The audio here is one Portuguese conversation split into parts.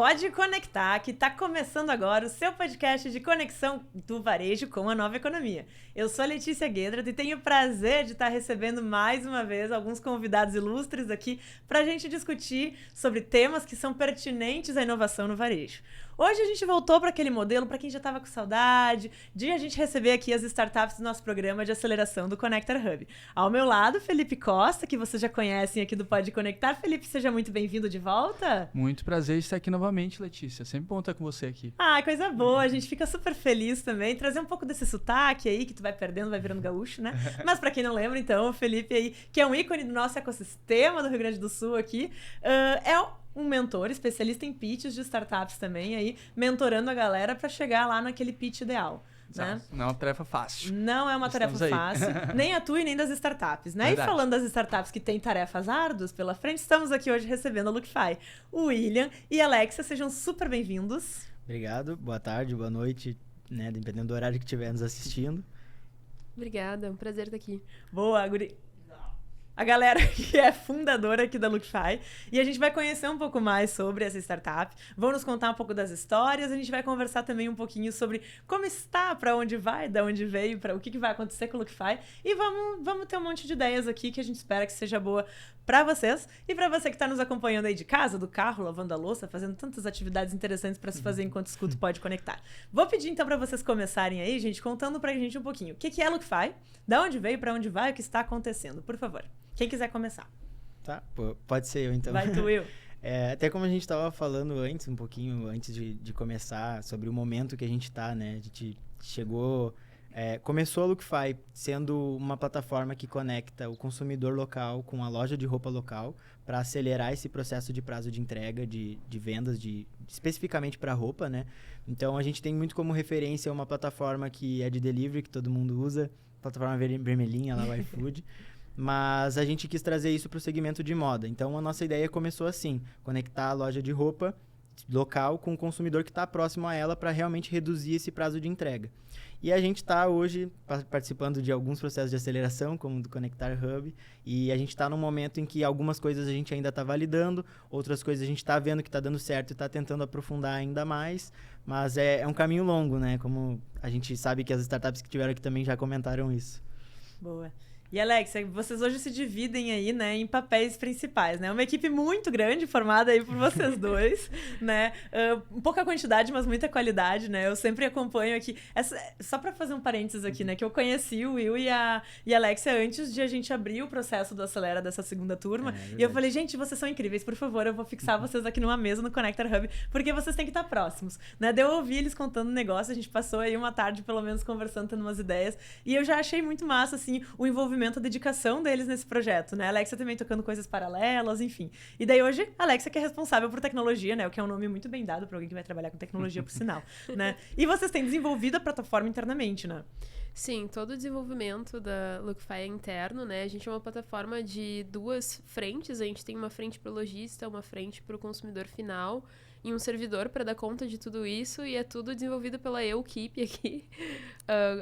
Pode Conectar, que está começando agora o seu podcast de conexão do varejo com a nova economia. Eu sou a Letícia Guedra e tenho o prazer de estar recebendo mais uma vez alguns convidados ilustres aqui para a gente discutir sobre temas que são pertinentes à inovação no varejo. Hoje a gente voltou para aquele modelo, para quem já estava com saudade, de a gente receber aqui as startups do nosso programa de aceleração do Connector Hub. Ao meu lado, Felipe Costa, que vocês já conhecem aqui do Pode Conectar. Felipe, seja muito bem-vindo de volta. Muito prazer estar aqui novamente, Letícia. Sempre bom estar com você aqui. Ah, coisa boa. A gente fica super feliz também. Trazer um pouco desse sotaque aí, que tu vai perdendo, vai virando gaúcho, né? Mas para quem não lembra, então, o Felipe aí, que é um ícone do nosso ecossistema do Rio Grande do Sul aqui, é um mentor, especialista em pitches de startups também, aí, mentorando a galera para chegar lá naquele pitch ideal. Né? Não é uma tarefa fácil. Não é uma tarefa fácil, nem a tua e nem das startups, né? Verdade. E falando das startups que têm tarefas árduas pela frente, estamos aqui hoje recebendo a Lookify. O William e a Alexia, sejam super bem-vindos. Obrigado, boa tarde, boa noite, né? Dependendo do horário que estiver nos assistindo. Obrigada, é um prazer estar aqui. Boa, guri. A galera que é fundadora aqui da Lookify, e a gente vai conhecer um pouco mais sobre essa startup, vão nos contar um pouco das histórias, a gente vai conversar também um pouquinho sobre como está, para onde vai, de onde veio, para o que vai acontecer com a Lookify, e vamos ter um monte de ideias aqui que a gente espera que seja boa para vocês e para você que está nos acompanhando aí de casa, do carro, lavando a louça, fazendo tantas atividades interessantes para se fazer enquanto escuta o Pode Conectar. Vou pedir então para vocês começarem aí, gente, contando pra gente um pouquinho o que é a Lookify, de onde veio, para onde vai, o que está acontecendo, por favor. Quem quiser começar. Tá, pode ser eu então. Vai tu, Will. Até como a gente estava falando antes, um pouquinho antes de começar, sobre o momento que a gente está, né? A gente chegou... começou a Lookify sendo uma plataforma que conecta o consumidor local com a loja de roupa local para acelerar esse processo de prazo de entrega, de vendas, especificamente para roupa, né? Então, a gente tem muito como referência uma plataforma que é de delivery, que todo mundo usa, plataforma vermelhinha lá, o iFood. Mas a gente quis trazer isso para o segmento de moda. Então, a nossa ideia começou assim, conectar a loja de roupa local com o consumidor que está próximo a ela para realmente reduzir esse prazo de entrega. E a gente está hoje participando de alguns processos de aceleração, como o do Connector Hub, e a gente está num momento em que algumas coisas a gente ainda está validando, outras coisas a gente está vendo que está dando certo e está tentando aprofundar ainda mais, mas é um caminho longo, né? Como a gente sabe que as startups que tiveram aqui também já comentaram isso. Boa. E, Alexia, vocês hoje se dividem aí, né, em papéis principais, né? Uma equipe muito grande, formada aí por vocês dois, né? Pouca quantidade, mas muita qualidade, né? Eu sempre acompanho aqui... só para fazer um parênteses aqui, né? Que eu conheci o Will e a Alexia antes de a gente abrir o processo do Acelera dessa segunda turma. E eu falei, gente, vocês são incríveis, por favor, eu vou fixar vocês aqui numa mesa no Connector Hub, porque vocês têm que estar próximos, né? Daí eu ouvi eles contando negócio, a gente passou aí uma tarde, pelo menos, conversando, tendo umas ideias. E eu já achei muito massa, assim, o envolvimento, a dedicação deles nesse projeto, né? A Alexia também tocando coisas paralelas, enfim. E daí hoje, a Alexia que é responsável por tecnologia, né? O que é um nome muito bem dado para alguém que vai trabalhar com tecnologia, por sinal, né? E vocês têm desenvolvido a plataforma internamente, né? Sim, todo o desenvolvimento da Lookify é interno, né? A gente é uma plataforma de duas frentes. A gente tem uma frente para o lojista, uma frente para o consumidor final e um servidor para dar conta de tudo isso, e é tudo desenvolvido pela equipe aqui.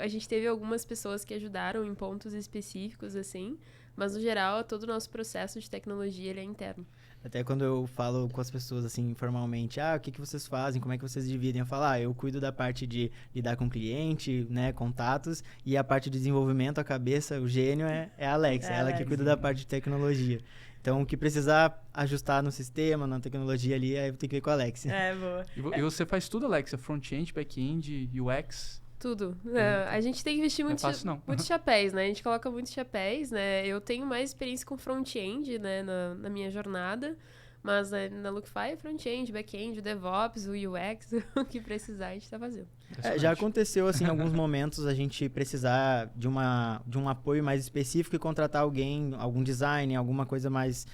A gente teve algumas pessoas que ajudaram em pontos específicos, assim, mas no geral, todo o nosso processo de tecnologia ele é interno. Até quando eu falo com as pessoas, assim, informalmente, o que vocês fazem, como é que vocês dividem? Eu falo, eu cuido da parte de lidar com o cliente, né, contatos, e a parte de desenvolvimento, a cabeça, o gênio é a Alexia, ela que cuida da parte de tecnologia. Então, o que precisar ajustar no sistema, na tecnologia ali, aí eu tenho que ver com a Alexia. Boa. E você faz tudo, Alexia? Front-end, back-end, UX? Tudo. A gente tem que vestir muitos chapéus, né? A gente coloca muitos chapéus, né? Eu tenho mais experiência com front-end, né, na minha jornada, mas na Lookify é front-end, back-end, DevOps, o UX, o que precisar a gente tá fazendo. Já aconteceu, assim, em alguns momentos a gente precisar de um apoio mais específico e contratar alguém, algum design, alguma coisa mais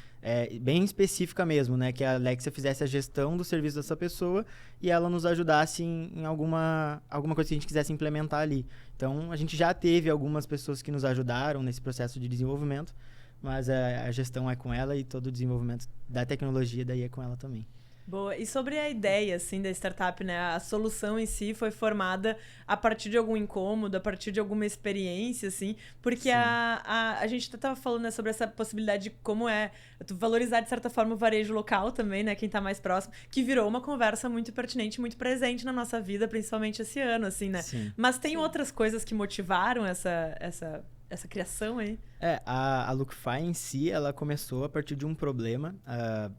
bem específica mesmo, né? Que a Alexia fizesse a gestão do serviço dessa pessoa e ela nos ajudasse em alguma coisa que a gente quisesse implementar ali. Então, a gente já teve algumas pessoas que nos ajudaram nesse processo de desenvolvimento, mas a gestão é com ela e todo o desenvolvimento da tecnologia daí é com ela também. Boa. E sobre a ideia, assim, da startup, né? A solução em si foi formada a partir de algum incômodo, a partir de alguma experiência, assim, porque a gente estava falando, né, sobre essa possibilidade de como é tu valorizar, de certa forma, o varejo local também, né? Quem tá mais próximo, que virou uma conversa muito pertinente, muito presente na nossa vida, principalmente esse ano, assim, né? Sim. Mas tem outras coisas que motivaram essa criação aí? A Lookify em si, ela começou a partir de um problema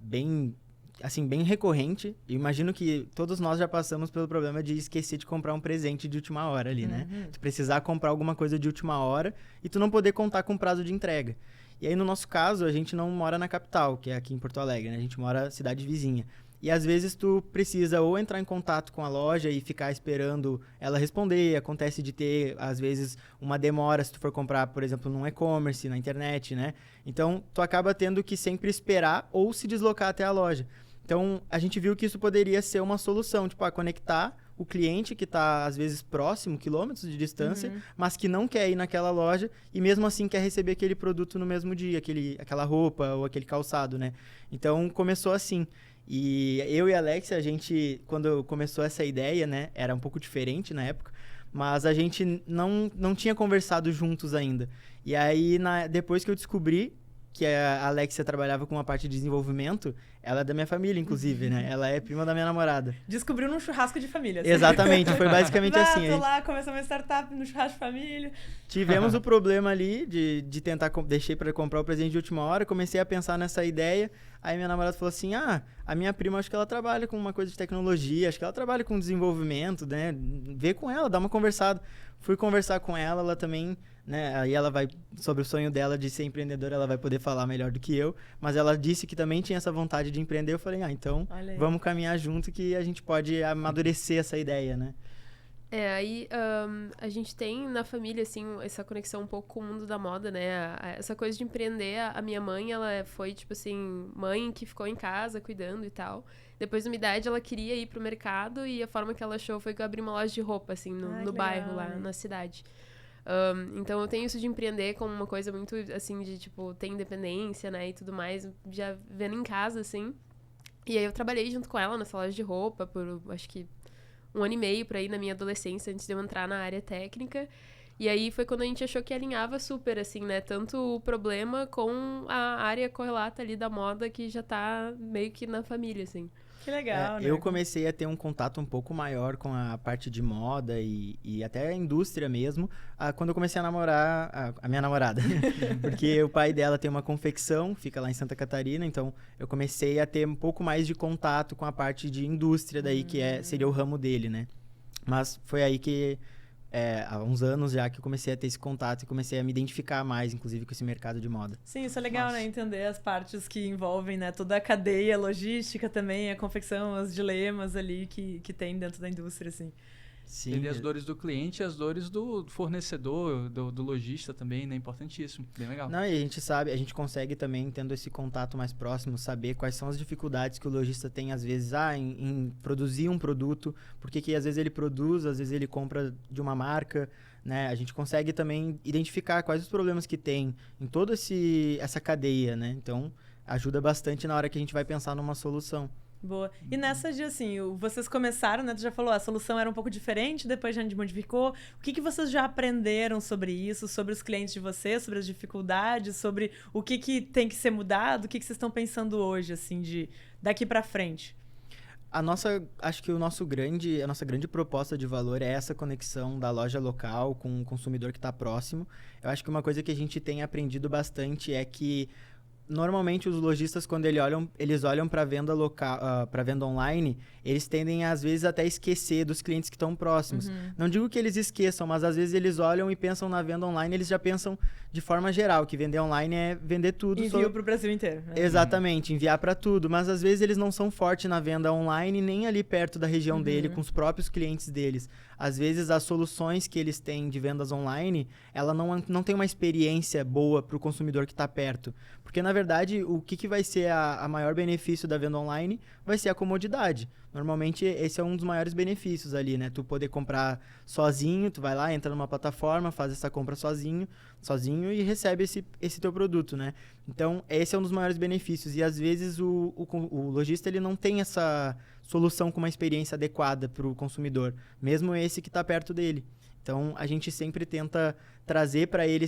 bem recorrente. Eu imagino que todos nós já passamos pelo problema de esquecer de comprar um presente de última hora ali, né? Tu precisar comprar alguma coisa de última hora e tu não poder contar com prazo de entrega. E aí, no nosso caso, a gente não mora na capital, que é aqui em Porto Alegre, né? A gente mora na cidade vizinha. E às vezes tu precisa ou entrar em contato com a loja e ficar esperando ela responder. Acontece de ter, às vezes, uma demora se tu for comprar, por exemplo, num e-commerce, na internet, né? Então, tu acaba tendo que sempre esperar ou se deslocar até a loja. Então, a gente viu que isso poderia ser uma solução, tipo, conectar o cliente que está, às vezes, próximo, quilômetros de distância, mas que não quer ir naquela loja e mesmo assim quer receber aquele produto no mesmo dia, aquela roupa ou aquele calçado, né? Então, começou assim. E eu e a Alexia, a gente, quando começou essa ideia, né, era um pouco diferente na época, mas a gente não tinha conversado juntos ainda. E aí, depois que eu descobri que a Alexia trabalhava com uma parte de desenvolvimento, ela é da minha família, inclusive, né? Ela é prima da minha namorada. Descobriu num churrasco de família. Assim. Exatamente, foi basicamente assim. Tô lá, começamos uma startup no churrasco de família. Tivemos o problema ali de tentar, deixei para comprar o presente de última hora, comecei a pensar nessa ideia, aí minha namorada falou assim, a minha prima, acho que ela trabalha com uma coisa de tecnologia, acho que ela trabalha com desenvolvimento, né? Vê com ela, dá uma conversada. Fui conversar com ela, ela também, né? Aí ela vai, sobre o sonho dela de ser empreendedora, ela vai poder falar melhor do que eu, mas ela disse que também tinha essa vontade de empreender, eu falei, então vamos caminhar junto que a gente pode amadurecer essa ideia, né? Aí a gente tem na família, assim, essa conexão um pouco com o mundo da moda, né? Essa coisa de empreender, a minha mãe, ela foi, tipo assim, mãe que ficou em casa cuidando e tal. Depois da minha idade, ela queria ir pro mercado e a forma que ela achou foi que eu abri uma loja de roupa, assim, no bairro, lá na cidade. Então, eu tenho isso de empreender como uma coisa muito, assim, de, tipo, ter independência, né, e tudo mais, já vendo em casa, assim. E aí, eu trabalhei junto com ela nessa loja de roupa por, acho que, 1 ano e meio por aí na minha adolescência, antes de eu entrar na área técnica. E aí, foi quando a gente achou que alinhava super, assim, né, tanto o problema com a área correlata ali da moda, que já tá meio que na família, assim. Que legal, né? Eu comecei a ter um contato um pouco maior com a parte de moda e até a indústria mesmo, quando eu comecei a namorar a minha namorada. Porque o pai dela tem uma confecção, fica lá em Santa Catarina, então eu comecei a ter um pouco mais de contato com a parte de indústria daí, que seria o ramo dele, né? Mas foi aí que, há uns anos já que eu comecei a ter esse contato e comecei a me identificar mais, inclusive, com esse mercado de moda. Sim, isso é legal, né? Entender as partes que envolvem, né? Toda a cadeia logística também, a confecção, os dilemas ali que tem dentro da indústria, assim. Sim. Entender as dores do cliente e as dores do fornecedor, do lojista também, né? Importantíssimo. Bem legal. Não, e a gente sabe, a gente consegue também, tendo esse contato mais próximo, saber quais são as dificuldades que o lojista tem, às vezes, em produzir um produto, porque que às vezes ele produz, às vezes ele compra de uma marca, né? A gente consegue também identificar quais os problemas que tem em toda essa cadeia, né? Então, ajuda bastante na hora que a gente vai pensar numa solução. Boa. E nessa de, assim, vocês começaram, né? Tu já falou, a solução era um pouco diferente, depois a gente modificou. O que vocês já aprenderam sobre isso, sobre os clientes de vocês, sobre as dificuldades, sobre o que tem que ser mudado, o que vocês estão pensando hoje, assim, daqui pra frente? Acho que a nossa grande proposta de valor é essa conexão da loja local com o consumidor que está próximo. Eu acho que uma coisa que a gente tem aprendido bastante é que normalmente os lojistas, quando eles olham para venda local, para venda online, eles tendem às vezes até esquecer dos clientes que estão próximos. Não digo que eles esqueçam, mas às vezes eles olham e pensam na venda online, eles já pensam de forma geral que vender online é vender tudo. Envio para o Brasil inteiro. Né? Exatamente, enviar para tudo, mas às vezes eles não são fortes na venda online nem ali perto da região dele, com os próprios clientes deles. às vezes as soluções que eles têm de vendas online, ela não tem uma experiência boa para o consumidor que está perto. Porque, na verdade, o que vai ser a maior benefício da venda online vai ser a comodidade. Normalmente, esse é um dos maiores benefícios ali, né? Tu poder comprar sozinho, tu vai lá, entra numa plataforma, faz essa compra sozinho e recebe esse teu produto, né? Então, esse é um dos maiores benefícios. E, às vezes, o lojista ele não tem essa solução com uma experiência adequada para o consumidor, mesmo esse que está perto dele. Então, a gente sempre tenta trazer para ele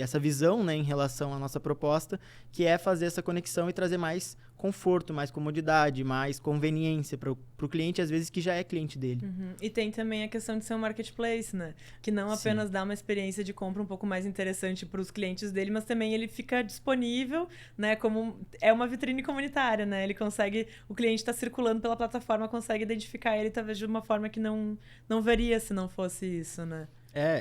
essa visão, né, em relação à nossa proposta, que é fazer essa conexão e trazer mais conforto, mais comodidade, mais conveniência para o cliente, às vezes, que já é cliente dele. Uhum. E tem também a questão de ser um marketplace, né? Que não apenas dá uma experiência de compra um pouco mais interessante para os clientes dele, mas também ele fica disponível, né? Como é uma vitrine comunitária, né? Ele consegue, o cliente está circulando pela plataforma, consegue identificar ele talvez de uma forma que não veria se não fosse isso, né?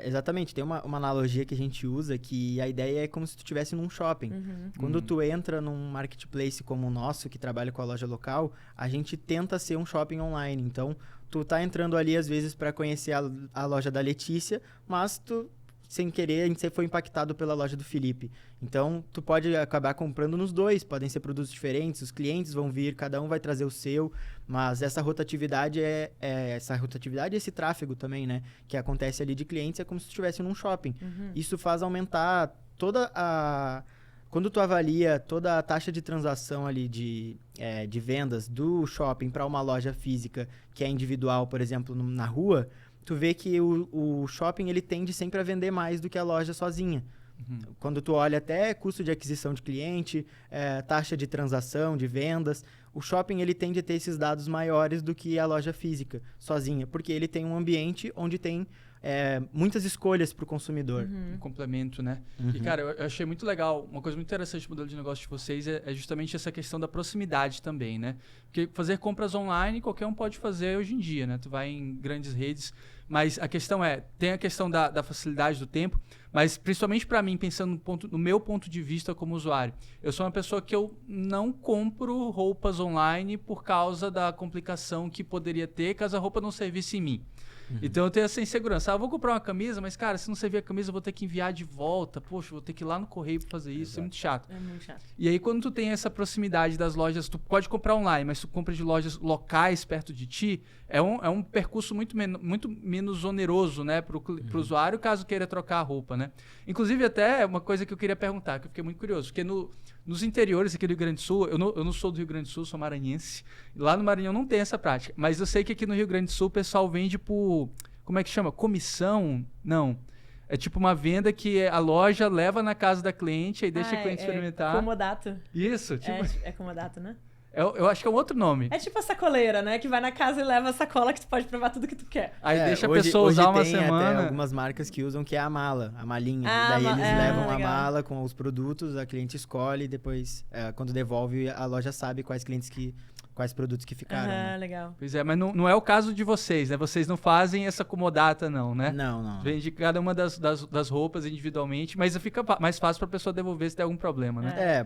Exatamente. Tem uma analogia que a gente usa que a ideia é como se tu estivesse num shopping. Uhum. Quando tu entra num marketplace como o nosso, que trabalha com a loja local, a gente tenta ser um shopping online. Então, tu tá entrando ali, às vezes, para conhecer a loja da Letícia, mas tu, sem querer, a gente foi impactado pela loja do Felipe. Então, tu pode acabar comprando nos dois, podem ser produtos diferentes, os clientes vão vir, cada um vai trazer o seu, mas essa rotatividade esse tráfego também, né, que acontece ali de clientes, é como se tu estivesse num shopping. Uhum. Isso faz aumentar quando tu avalia toda a taxa de transação ali de vendas do shopping para uma loja física que é individual, por exemplo, na rua, tu vê que o shopping ele tende sempre a vender mais do que a loja sozinha. Uhum. Quando tu olha até custo de aquisição de cliente, taxa de transação, de vendas, o shopping ele tende a ter esses dados maiores do que a loja física sozinha, porque ele tem um ambiente onde tem muitas escolhas para o consumidor. Um complemento, né? Uhum. E, cara, eu achei muito legal, uma coisa muito interessante do modelo de negócio de vocês é justamente essa questão da proximidade também, né? Porque fazer compras online qualquer um pode fazer hoje em dia, né? Tu vai em grandes redes, mas a questão tem a questão da facilidade do tempo, mas principalmente para mim, pensando no meu ponto de vista como usuário, eu sou uma pessoa que eu não compro roupas online por causa da complicação que poderia ter caso a roupa não servisse em mim. Então eu tenho essa insegurança. Eu vou comprar uma camisa, mas, cara, se não servir a camisa, eu vou ter que enviar de volta. Poxa, vou ter que ir lá no correio pra fazer isso. Exato. É muito chato. É muito chato. E aí, quando tu tem essa proximidade das lojas, tu pode comprar online, mas tu compra de lojas locais perto de ti, é um percurso muito menos oneroso, né, pro usuário, caso queira trocar a roupa, né? Inclusive, até uma coisa que eu queria perguntar, que eu fiquei muito curioso, porque nos interiores aqui do Rio Grande do Sul, eu não sou do Rio Grande do Sul, sou maranhense. Lá no Maranhão não tem essa prática. Mas eu sei que aqui no Rio Grande do Sul o pessoal vende por... Como é que chama? Comissão? Não. É tipo uma venda que a loja leva na casa da cliente e deixa a cliente experimentar. Comodato. Isso. Tipo... É comodato, né? Eu acho que é um outro nome. É tipo a sacoleira, né? Que vai na casa e leva a sacola que tu pode provar tudo que tu quer. Aí deixa a pessoa usar uma semana. Tem algumas marcas que usam que é a malinha. Daí eles levam legal. A mala com os produtos, a cliente escolhe e depois, quando devolve, a loja sabe quais produtos que ficaram. Né? Legal. Pois é, mas não é o caso de vocês, né? Vocês não fazem essa comodata, não, né? Não. Vende cada uma das roupas individualmente, mas fica mais fácil para a pessoa devolver se der algum problema, né?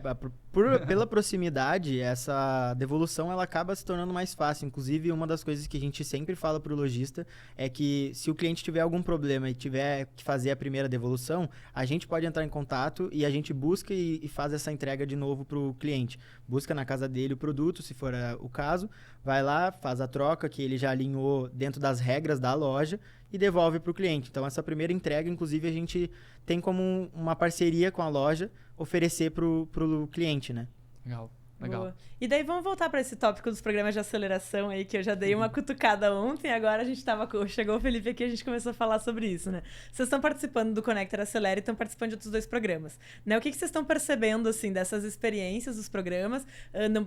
Pela proximidade, essa devolução ela acaba se tornando mais fácil. Inclusive, uma das coisas que a gente sempre fala para o lojista é que se o cliente tiver algum problema e tiver que fazer a primeira devolução, a gente pode entrar em contato e a gente busca e faz essa entrega de novo para o cliente. Busca na casa dele o produto, se for o caso, vai lá, faz a troca que ele já alinhou dentro das regras da loja e devolve para o cliente. Então, essa primeira entrega, inclusive, a gente tem como uma parceria com a loja oferecer para o cliente, né? Legal. Boa. E daí vamos voltar para esse tópico dos programas de aceleração aí, que eu já dei uma cutucada ontem, agora a gente chegou o Felipe aqui e a gente começou a falar sobre isso, né? Vocês estão participando do Conector Acelera e estão participando de outros 2 programas, né? O que vocês estão percebendo, assim, dessas experiências dos programas?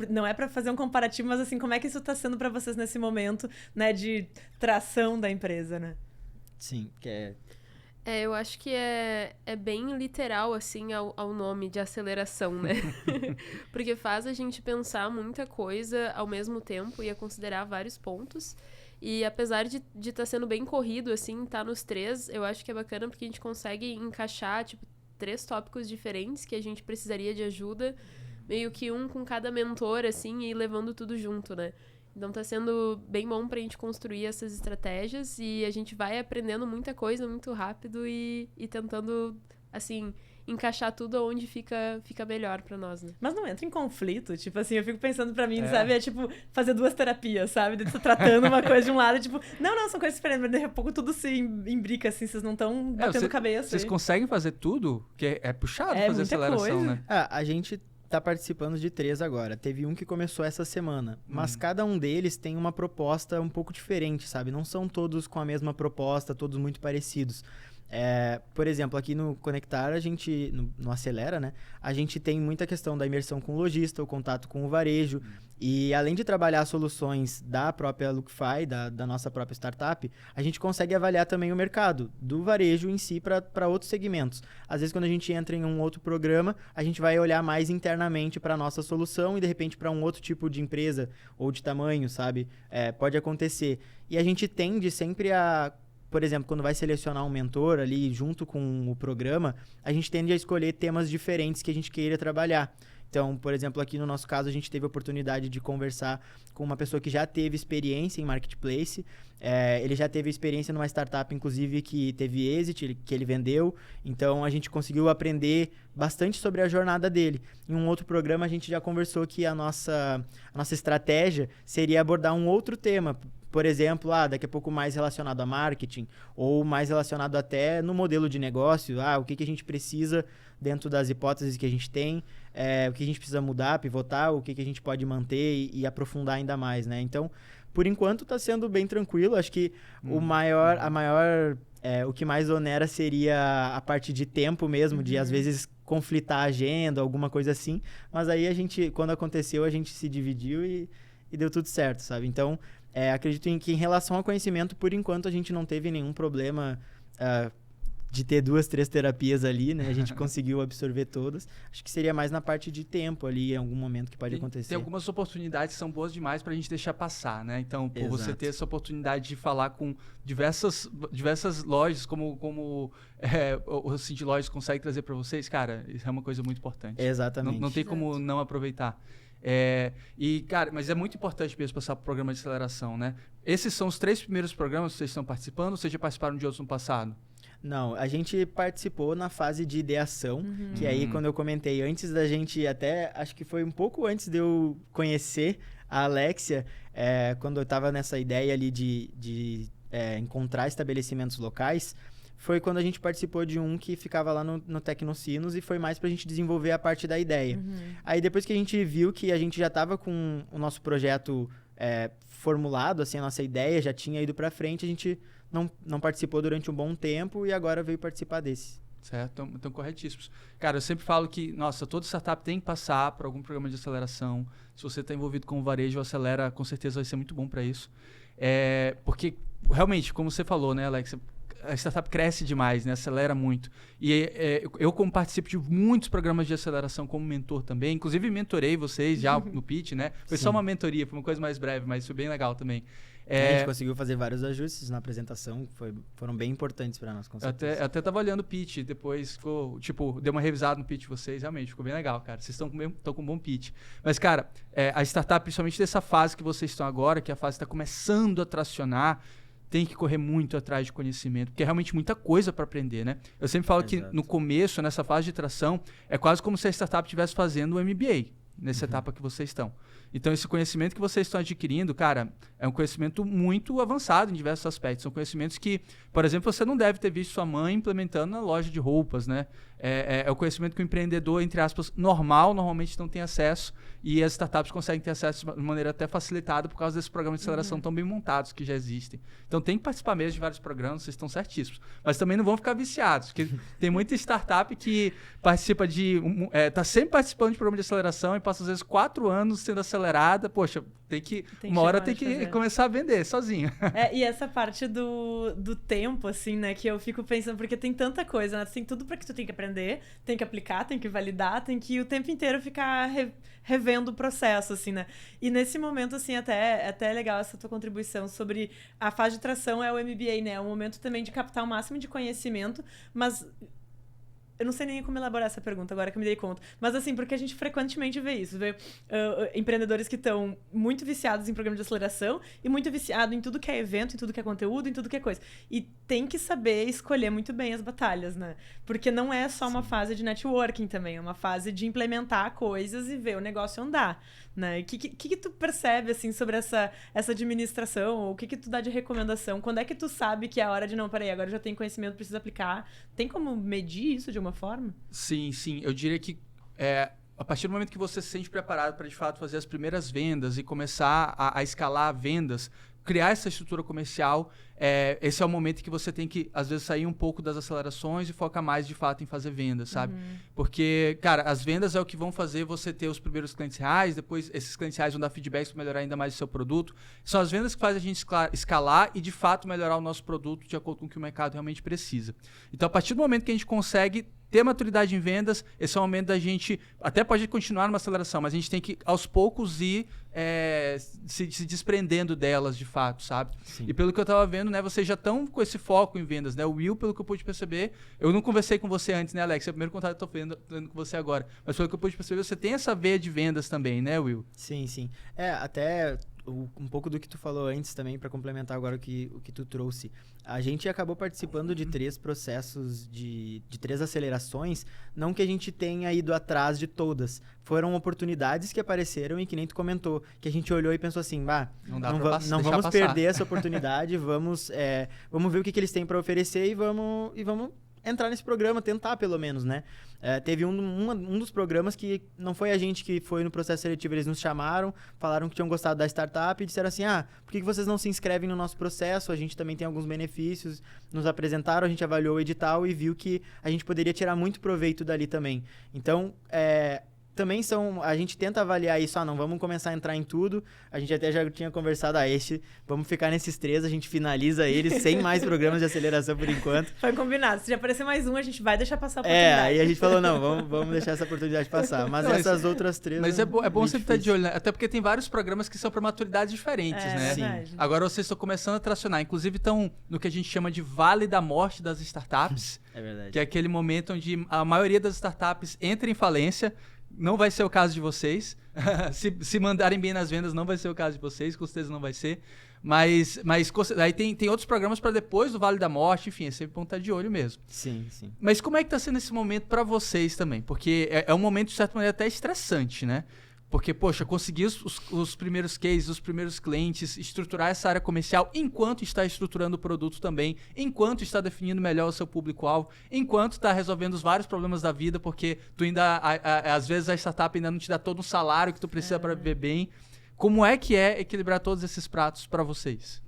Não é para fazer um comparativo, mas, assim, como é que isso está sendo para vocês nesse momento, né, de tração da empresa, né? Sim, eu acho que é bem literal, assim, ao nome de aceleração, né? Porque faz a gente pensar muita coisa ao mesmo tempo e a considerar vários pontos. E apesar de estar sendo bem corrido, assim, tá nos 3, eu acho que é bacana porque a gente consegue encaixar, tipo, 3 tópicos diferentes que a gente precisaria de ajuda, meio que um com cada mentor, assim, e levando tudo junto, né? Então tá sendo bem bom pra gente construir essas estratégias e a gente vai aprendendo muita coisa muito rápido e tentando, assim, encaixar tudo onde fica melhor pra nós, né? Mas não entra em conflito, tipo assim, eu fico pensando pra mim, sabe? É tipo fazer 2 terapias, sabe? Você tratando uma coisa de um lado, tipo, não, são coisas diferentes, mas daqui a pouco tudo se imbrica, assim, vocês não estão batendo cabeça. Vocês conseguem fazer tudo? Porque é puxado fazer aceleração, coisa. né? A gente tá participando de 3 agora. Teve um que começou essa semana, mas cada um deles tem uma proposta um pouco diferente, sabe? Não são todos com a mesma proposta, todos muito parecidos. Por exemplo, aqui no Conectar, a gente, no Acelera, né? A gente tem muita questão da imersão com o lojista, o contato com o varejo. E além de trabalhar soluções da própria Lookify, da nossa própria startup, a gente consegue avaliar também o mercado do varejo em si para outros segmentos. Às vezes, quando a gente entra em um outro programa, a gente vai olhar mais internamente para a nossa solução e, de repente, para um outro tipo de empresa ou de tamanho, sabe? Pode acontecer. E a gente tende sempre a... Por exemplo, quando vai selecionar um mentor ali junto com o programa, a gente tende a escolher temas diferentes que a gente queira trabalhar. Então, por exemplo, aqui no nosso caso, a gente teve a oportunidade de conversar com uma pessoa que já teve experiência em marketplace. Ele já teve experiência numa startup, inclusive, que teve êxito, que ele vendeu. Então, a gente conseguiu aprender bastante sobre a jornada dele. Em um outro programa, a gente já conversou que a nossa estratégia seria abordar um outro tema. Por exemplo, daqui a pouco mais relacionado a marketing ou mais relacionado até no modelo de negócio. O que a gente precisa dentro das hipóteses que a gente tem, o que a gente precisa mudar, pivotar, o que a gente pode manter e aprofundar ainda mais, né? Então, por enquanto está sendo bem tranquilo. Acho que o que mais onera seria a parte de tempo mesmo, de às vezes conflitar a agenda, alguma coisa assim. Mas aí quando aconteceu, a gente se dividiu e deu tudo certo, sabe? Então, acredito que em relação ao conhecimento, por enquanto a gente não teve nenhum problema de ter 2, 3 terapias ali, né? A gente conseguiu absorver todas. Acho que seria mais na parte de tempo ali, em algum momento que pode acontecer. Tem algumas oportunidades que são boas demais pra gente deixar passar, né? Então, por você ter essa oportunidade de falar com diversas lojas, como o Cindy Lojas consegue trazer pra vocês, cara, isso é uma coisa muito importante. Exatamente. Não tem como não aproveitar. Cara, mas é muito importante mesmo passar pro programa de aceleração, né? Esses são os 3 primeiros programas que vocês estão participando, ou vocês já participaram de outros no passado? Não, a gente participou na fase de ideação, que aí quando eu comentei, antes da gente até, acho que foi um pouco antes de eu conhecer a Alexia, quando eu estava nessa ideia ali de encontrar estabelecimentos locais, foi quando a gente participou de um que ficava lá no Tecnocinos e foi mais pra gente desenvolver a parte da ideia. Aí depois que a gente viu que a gente já estava com o nosso projeto formulado, assim, a nossa ideia já tinha ido pra frente, a gente não participou durante um bom tempo e agora veio participar desse. Certo, então corretíssimos. Cara, eu sempre falo que, toda startup tem que passar por algum programa de aceleração. Se você está envolvido com o varejo, o Acelera com certeza vai ser muito bom para isso. Porque, realmente, como você falou, né, Alex, a startup cresce demais, né? Acelera muito. E eu, como participo de muitos programas de aceleração como mentor também, inclusive mentorei vocês já no pitch, né? Foi só uma mentoria, foi uma coisa mais breve, mas foi bem legal também. A gente conseguiu fazer vários ajustes na apresentação, foram bem importantes para nós, com certeza. Até tava olhando o pitch, depois dei uma revisada no pitch de vocês, realmente, ficou bem legal, cara. Vocês estão com um bom pitch. Mas, cara, a startup, principalmente dessa fase que vocês estão agora, que a fase está começando a tracionar, tem que correr muito atrás de conhecimento, porque é realmente muita coisa para aprender, né? Eu sempre falo que no começo, nessa fase de tração, é quase como se a startup estivesse fazendo um MBA, nessa etapa que vocês estão. Então, esse conhecimento que vocês estão adquirindo, cara, é um conhecimento muito avançado em diversos aspectos. São conhecimentos que, por exemplo, você não deve ter visto sua mãe implementando na loja de roupas, né? É o conhecimento que o empreendedor, entre aspas, normalmente não tem acesso, e as startups conseguem ter acesso de maneira até facilitada por causa desses programas de aceleração tão bem montados que já existem. Então, tem que participar mesmo de vários programas, vocês estão certíssimos. Mas também não vão ficar viciados, porque tem muita startup que participa está sempre participando de programa de aceleração e passa, às vezes, 4 anos sendo acelerada. Poxa, uma hora tem que começar a vender sozinho. E essa parte do tempo, assim, né, que eu fico pensando, porque tem tanta coisa, né? Tem tudo para que tu tem que aprender, tem que aplicar, tem que validar, tem que o tempo inteiro ficar revendo o processo, assim, né? E nesse momento, assim, até é legal essa tua contribuição sobre a fase de tração é o MBA, né? É um momento também de captar o máximo de conhecimento, mas Eu não sei nem como elaborar essa pergunta agora que eu me dei conta. Mas assim, porque a gente frequentemente vê isso. Vê empreendedores que estão muito viciados em programa de aceleração e muito viciado em tudo que é evento, em tudo que é conteúdo, em tudo que é coisa. E tem que saber escolher muito bem as batalhas, né? Porque não é só uma fase de networking também. É uma fase de implementar coisas e ver o negócio andar, né? O que tu percebe, assim, sobre essa administração? O que tu dá de recomendação? Quando é que tu sabe que é a hora de não, peraí, agora eu já tenho conhecimento, preciso aplicar? Tem como medir isso de uma forma? Sim. Eu diria que a partir do momento que você se sente preparado para, de fato, fazer as primeiras vendas e começar a escalar vendas, criar essa estrutura comercial, esse é o momento que você tem que, às vezes, sair um pouco das acelerações e focar mais, de fato, em fazer vendas, sabe? Porque, cara, as vendas é o que vão fazer você ter os primeiros clientes reais, depois esses clientes reais vão dar feedbacks para melhorar ainda mais o seu produto. São as vendas que fazem a gente escalar e, de fato, melhorar o nosso produto de acordo com o que o mercado realmente precisa. Então, a partir do momento que a gente consegue ter maturidade em vendas, esse é o momento da gente, até pode continuar numa aceleração, mas a gente tem que, aos poucos, ir se desprendendo delas, de fato, sabe? Sim. E pelo que eu tava vendo, né, vocês já estão com esse foco em vendas, né? O Will, pelo que eu pude perceber, eu não conversei com você antes, né, Alex? É o primeiro contato que eu tô tendo com você agora. Mas pelo que eu pude perceber, você tem essa veia de vendas também, né, Will? Sim. Até um pouco do que tu falou antes também, para complementar agora o que tu trouxe. A gente acabou participando de 3 processos, de 3 acelerações, não que a gente tenha ido atrás de todas. Foram oportunidades que apareceram e que nem tu comentou, que a gente olhou e pensou assim, não vamos perder essa oportunidade, vamos ver o que eles têm para oferecer e vamos entrar nesse programa, tentar pelo menos, né? Teve um dos programas que não foi a gente que foi no processo seletivo, eles nos chamaram, falaram que tinham gostado da startup e disseram assim, por que vocês não se inscrevem no nosso processo? A gente também tem alguns benefícios, nos apresentaram, a gente avaliou o edital e viu que a gente poderia tirar muito proveito dali também. Então, também a gente tenta avaliar isso, não vamos começar a entrar em tudo, a gente até já tinha conversado, vamos ficar nesses 3, a gente finaliza eles sem mais programas de aceleração por enquanto. Foi combinado, se já aparecer mais um, a gente vai deixar passar a oportunidade. Aí a gente falou, não, vamos deixar essa oportunidade passar, mas essas outras 3... Mas é bom sempre estar de olho, né? Até porque tem vários programas que são para maturidades diferentes, né? Verdade. Agora vocês estão começando a tracionar, inclusive estão no que a gente chama de Vale da Morte das Startups, É verdade. que é aquele momento onde a maioria das startups entra em falência. Não vai ser o caso de vocês. se mandarem bem nas vendas, não vai ser o caso de vocês, com certeza não vai ser. Mas aí tem outros programas para depois do Vale da Morte, enfim, é sempre bom estar de olho mesmo. Sim. Mas como é que está sendo esse momento para vocês também? Porque é um momento, de certa maneira, até estressante, né? Porque, poxa, conseguir os primeiros cases, os primeiros clientes, estruturar essa área comercial enquanto está estruturando o produto também, enquanto está definindo melhor o seu público-alvo, enquanto está resolvendo os vários problemas da vida, porque tu ainda, às vezes, a startup ainda não te dá todo o salário que tu precisa para viver bem. Como é que é equilibrar todos esses pratos para vocês?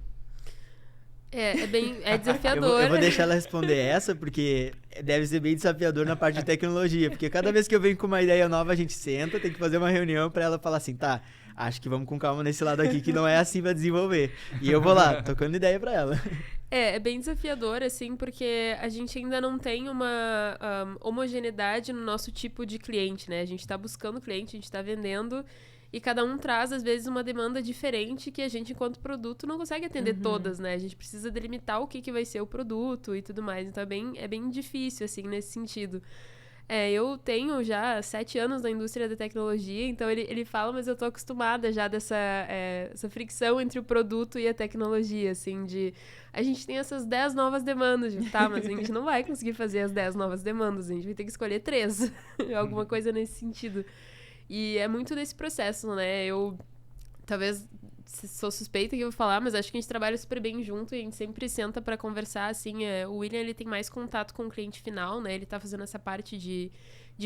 É desafiador. Eu vou deixar ela responder essa, porque deve ser bem desafiador na parte de tecnologia, porque cada vez que eu venho com uma ideia nova, a gente senta, tem que fazer uma reunião para ela falar assim, acho que vamos com calma nesse lado aqui, que não é assim pra desenvolver. E eu vou lá, tocando ideia para ela. É bem desafiador, assim, porque a gente ainda não tem uma homogeneidade no nosso tipo de cliente, né? A gente tá buscando cliente, a gente tá vendendo... E cada um traz, às vezes, uma demanda diferente que a gente, enquanto produto, não consegue atender todas, né? A gente precisa delimitar o que vai ser o produto e tudo mais. Então, é bem difícil, assim, nesse sentido. Eu tenho já 7 anos na indústria da tecnologia, então ele fala, mas eu tô acostumada já dessa essa fricção entre o produto e a tecnologia, assim, de... A gente tem essas 10 novas demandas, mas a gente não vai conseguir fazer as 10 novas demandas, a gente vai ter que escolher 3. Alguma coisa nesse sentido. E é muito desse processo, né? Eu, talvez, sou suspeita que eu vou falar, mas acho que a gente trabalha super bem junto e a gente sempre senta pra conversar, assim. O William, ele tem mais contato com o cliente final, né? Ele tá fazendo essa parte de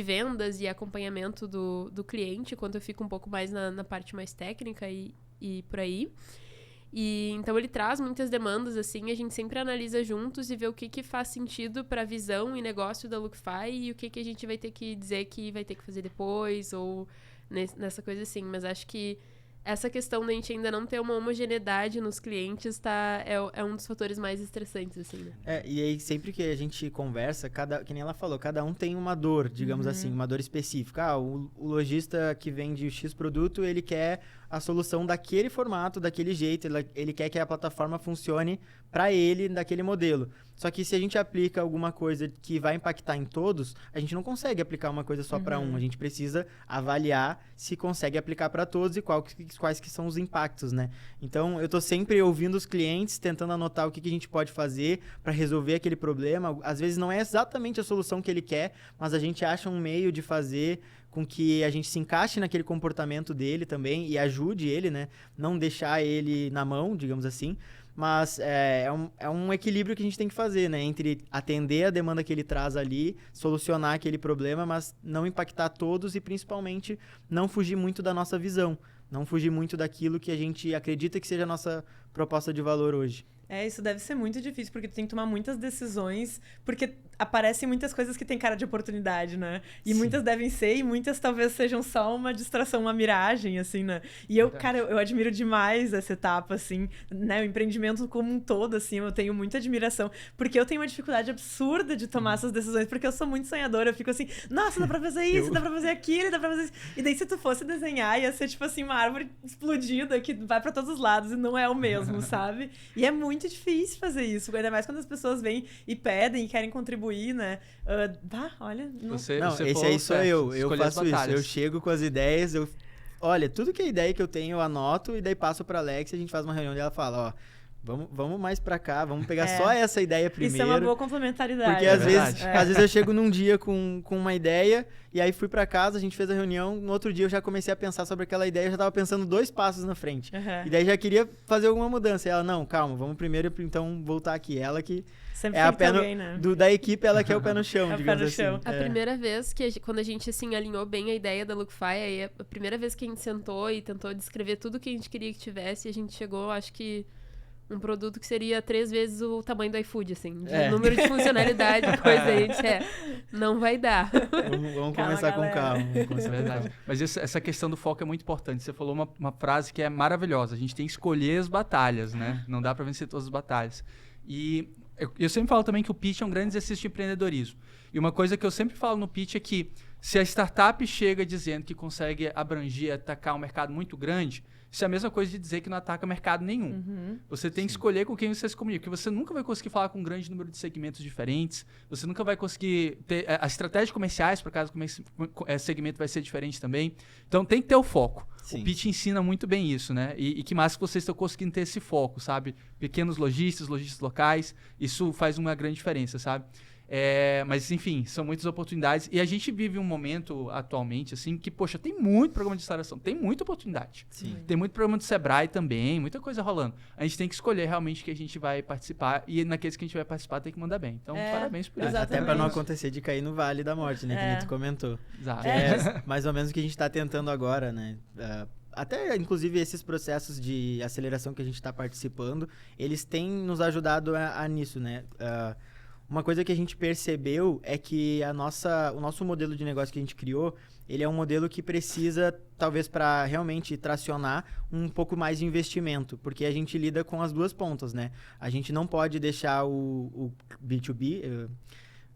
vendas e acompanhamento do cliente, enquanto eu fico um pouco mais na parte mais técnica e por aí. E então ele traz muitas demandas, assim, a gente sempre analisa juntos e vê o que faz sentido para a visão e negócio da Lookify e o que a gente vai ter que dizer que vai ter que fazer depois ou nessa coisa assim. Mas acho que essa questão da gente ainda não ter uma homogeneidade nos clientes é um dos fatores mais estressantes, assim, né? E aí sempre que a gente conversa, que nem ela falou, cada um tem uma dor, digamos assim, uma dor específica. O lojista que vende X produto, ele quer a solução daquele formato, daquele jeito. Ele quer que a plataforma funcione para ele daquele modelo. Só que se a gente aplica alguma coisa que vai impactar em todos, a gente não consegue aplicar uma coisa só para um. A gente precisa avaliar se consegue aplicar para todos e quais que são os impactos, né? Então, eu tô sempre ouvindo os clientes, tentando anotar o que a gente pode fazer para resolver aquele problema. Às vezes não é exatamente a solução que ele quer, mas a gente acha um meio de fazer com que a gente se encaixe naquele comportamento dele também e ajude ele, né? Não deixar ele na mão, digamos assim. Mas é um equilíbrio que a gente tem que fazer, né? Entre atender a demanda que ele traz ali, solucionar aquele problema, mas não impactar todos e, principalmente, não fugir muito da nossa visão. Não fugir muito daquilo que a gente acredita que seja a nossa proposta de valor hoje. Isso deve ser muito difícil, porque tu tem que tomar muitas decisões, porque aparecem muitas coisas que tem cara de oportunidade, né? E muitas devem ser, e muitas talvez sejam só uma distração, uma miragem, assim, né? E eu admiro demais essa etapa, assim, né? O empreendimento como um todo, assim, eu tenho muita admiração, porque eu tenho uma dificuldade absurda de tomar essas decisões, porque eu sou muito sonhadora, eu fico assim, nossa, dá pra fazer isso, dá pra fazer aquilo, dá pra fazer isso. E daí, se tu fosse desenhar, ia ser, tipo assim, uma árvore explodida que vai pra todos os lados, e não é o mesmo, sabe? E é muito difícil fazer isso, ainda mais quando as pessoas vêm e pedem e querem contribuir, né? Olha... Esse aí sou eu faço isso, eu chego com as ideias, olha, tudo que é ideia que eu tenho eu anoto e daí passo pra Alex e a gente faz uma reunião e ela fala, ó, vamos mais pra cá, vamos pegar só essa ideia primeiro. Isso é uma boa complementaridade. Porque às vezes eu chego num dia com uma ideia e aí fui pra casa, a gente fez a reunião, no outro dia eu já comecei a pensar sobre aquela ideia, eu já tava pensando 2 passos na frente. E daí já queria fazer alguma mudança. E ela, não, calma, vamos primeiro então voltar aqui. Ela que sempre é a pé alguém, né? da equipe, ela que é o pé no chão, digamos assim. A primeira vez quando a gente, assim, alinhou bem a ideia da Lookify, aí a primeira vez que a gente sentou e tentou descrever tudo que a gente queria que tivesse, a gente chegou, acho que um produto que seria 3 vezes o tamanho do iFood, assim, de número de funcionalidade, coisa aí, não vai dar. Vamos começar com calma. É verdade. Mas essa questão do foco é muito importante. Você falou uma frase que é maravilhosa. A gente tem que escolher as batalhas, né? Não dá para vencer todas as batalhas. E eu sempre falo também que o pitch é um grande exercício de empreendedorismo. E uma coisa que eu sempre falo no pitch é que se a startup chega dizendo que consegue abranger, atacar um mercado muito grande, isso é a mesma coisa de dizer que não ataca mercado nenhum. Você tem que escolher com quem você se comunica, porque você nunca vai conseguir falar com um grande número de segmentos diferentes, você nunca vai conseguir ter... As estratégias comerciais, por cada segmento, vai ser diferente também. Então, tem que ter o foco. Sim. O pitch ensina muito bem isso, né? E que mais que vocês estão conseguindo ter esse foco, sabe? Pequenos lojistas locais, isso faz uma grande diferença, sabe? Mas, enfim, são muitas oportunidades. E a gente vive um momento atualmente, assim, que, poxa, tem muito programa de instalação, tem muita oportunidade. Sim. Tem muito programa do Sebrae também, muita coisa rolando. A gente tem que escolher realmente que a gente vai participar e naqueles que a gente vai participar tem que mandar bem. Então, parabéns por isso. Até para não acontecer de cair no vale da morte, né? Que nem tu comentou. Exato. Mais ou menos o que a gente está tentando agora, né? Até, inclusive, esses processos de aceleração que a gente está participando, eles têm nos ajudado nisso, né? Uma coisa que a gente percebeu é que o nosso modelo de negócio que a gente criou, ele é um modelo que precisa, talvez para realmente tracionar, um pouco mais de investimento, porque a gente lida com as duas pontas, né? A gente não pode deixar o B2B,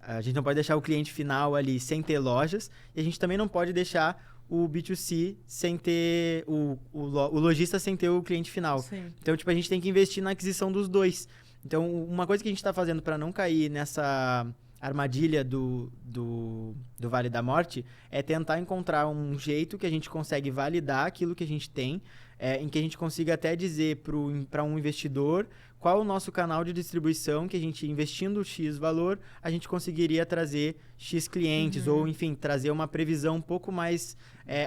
a gente não pode deixar o cliente final ali sem ter lojas, e a gente também não pode deixar o B2C sem ter o lojista sem ter o cliente final. Sim. Então, a gente tem que investir na aquisição dos dois. Então, uma coisa que a gente está fazendo para não cair nessa armadilha do Vale da Morte é tentar encontrar um jeito que a gente consegue validar aquilo que a gente tem, em que a gente consiga até dizer para um investidor qual o nosso canal de distribuição que a gente, investindo X valor, a gente conseguiria trazer X clientes, ou, enfim, trazer uma previsão um pouco mais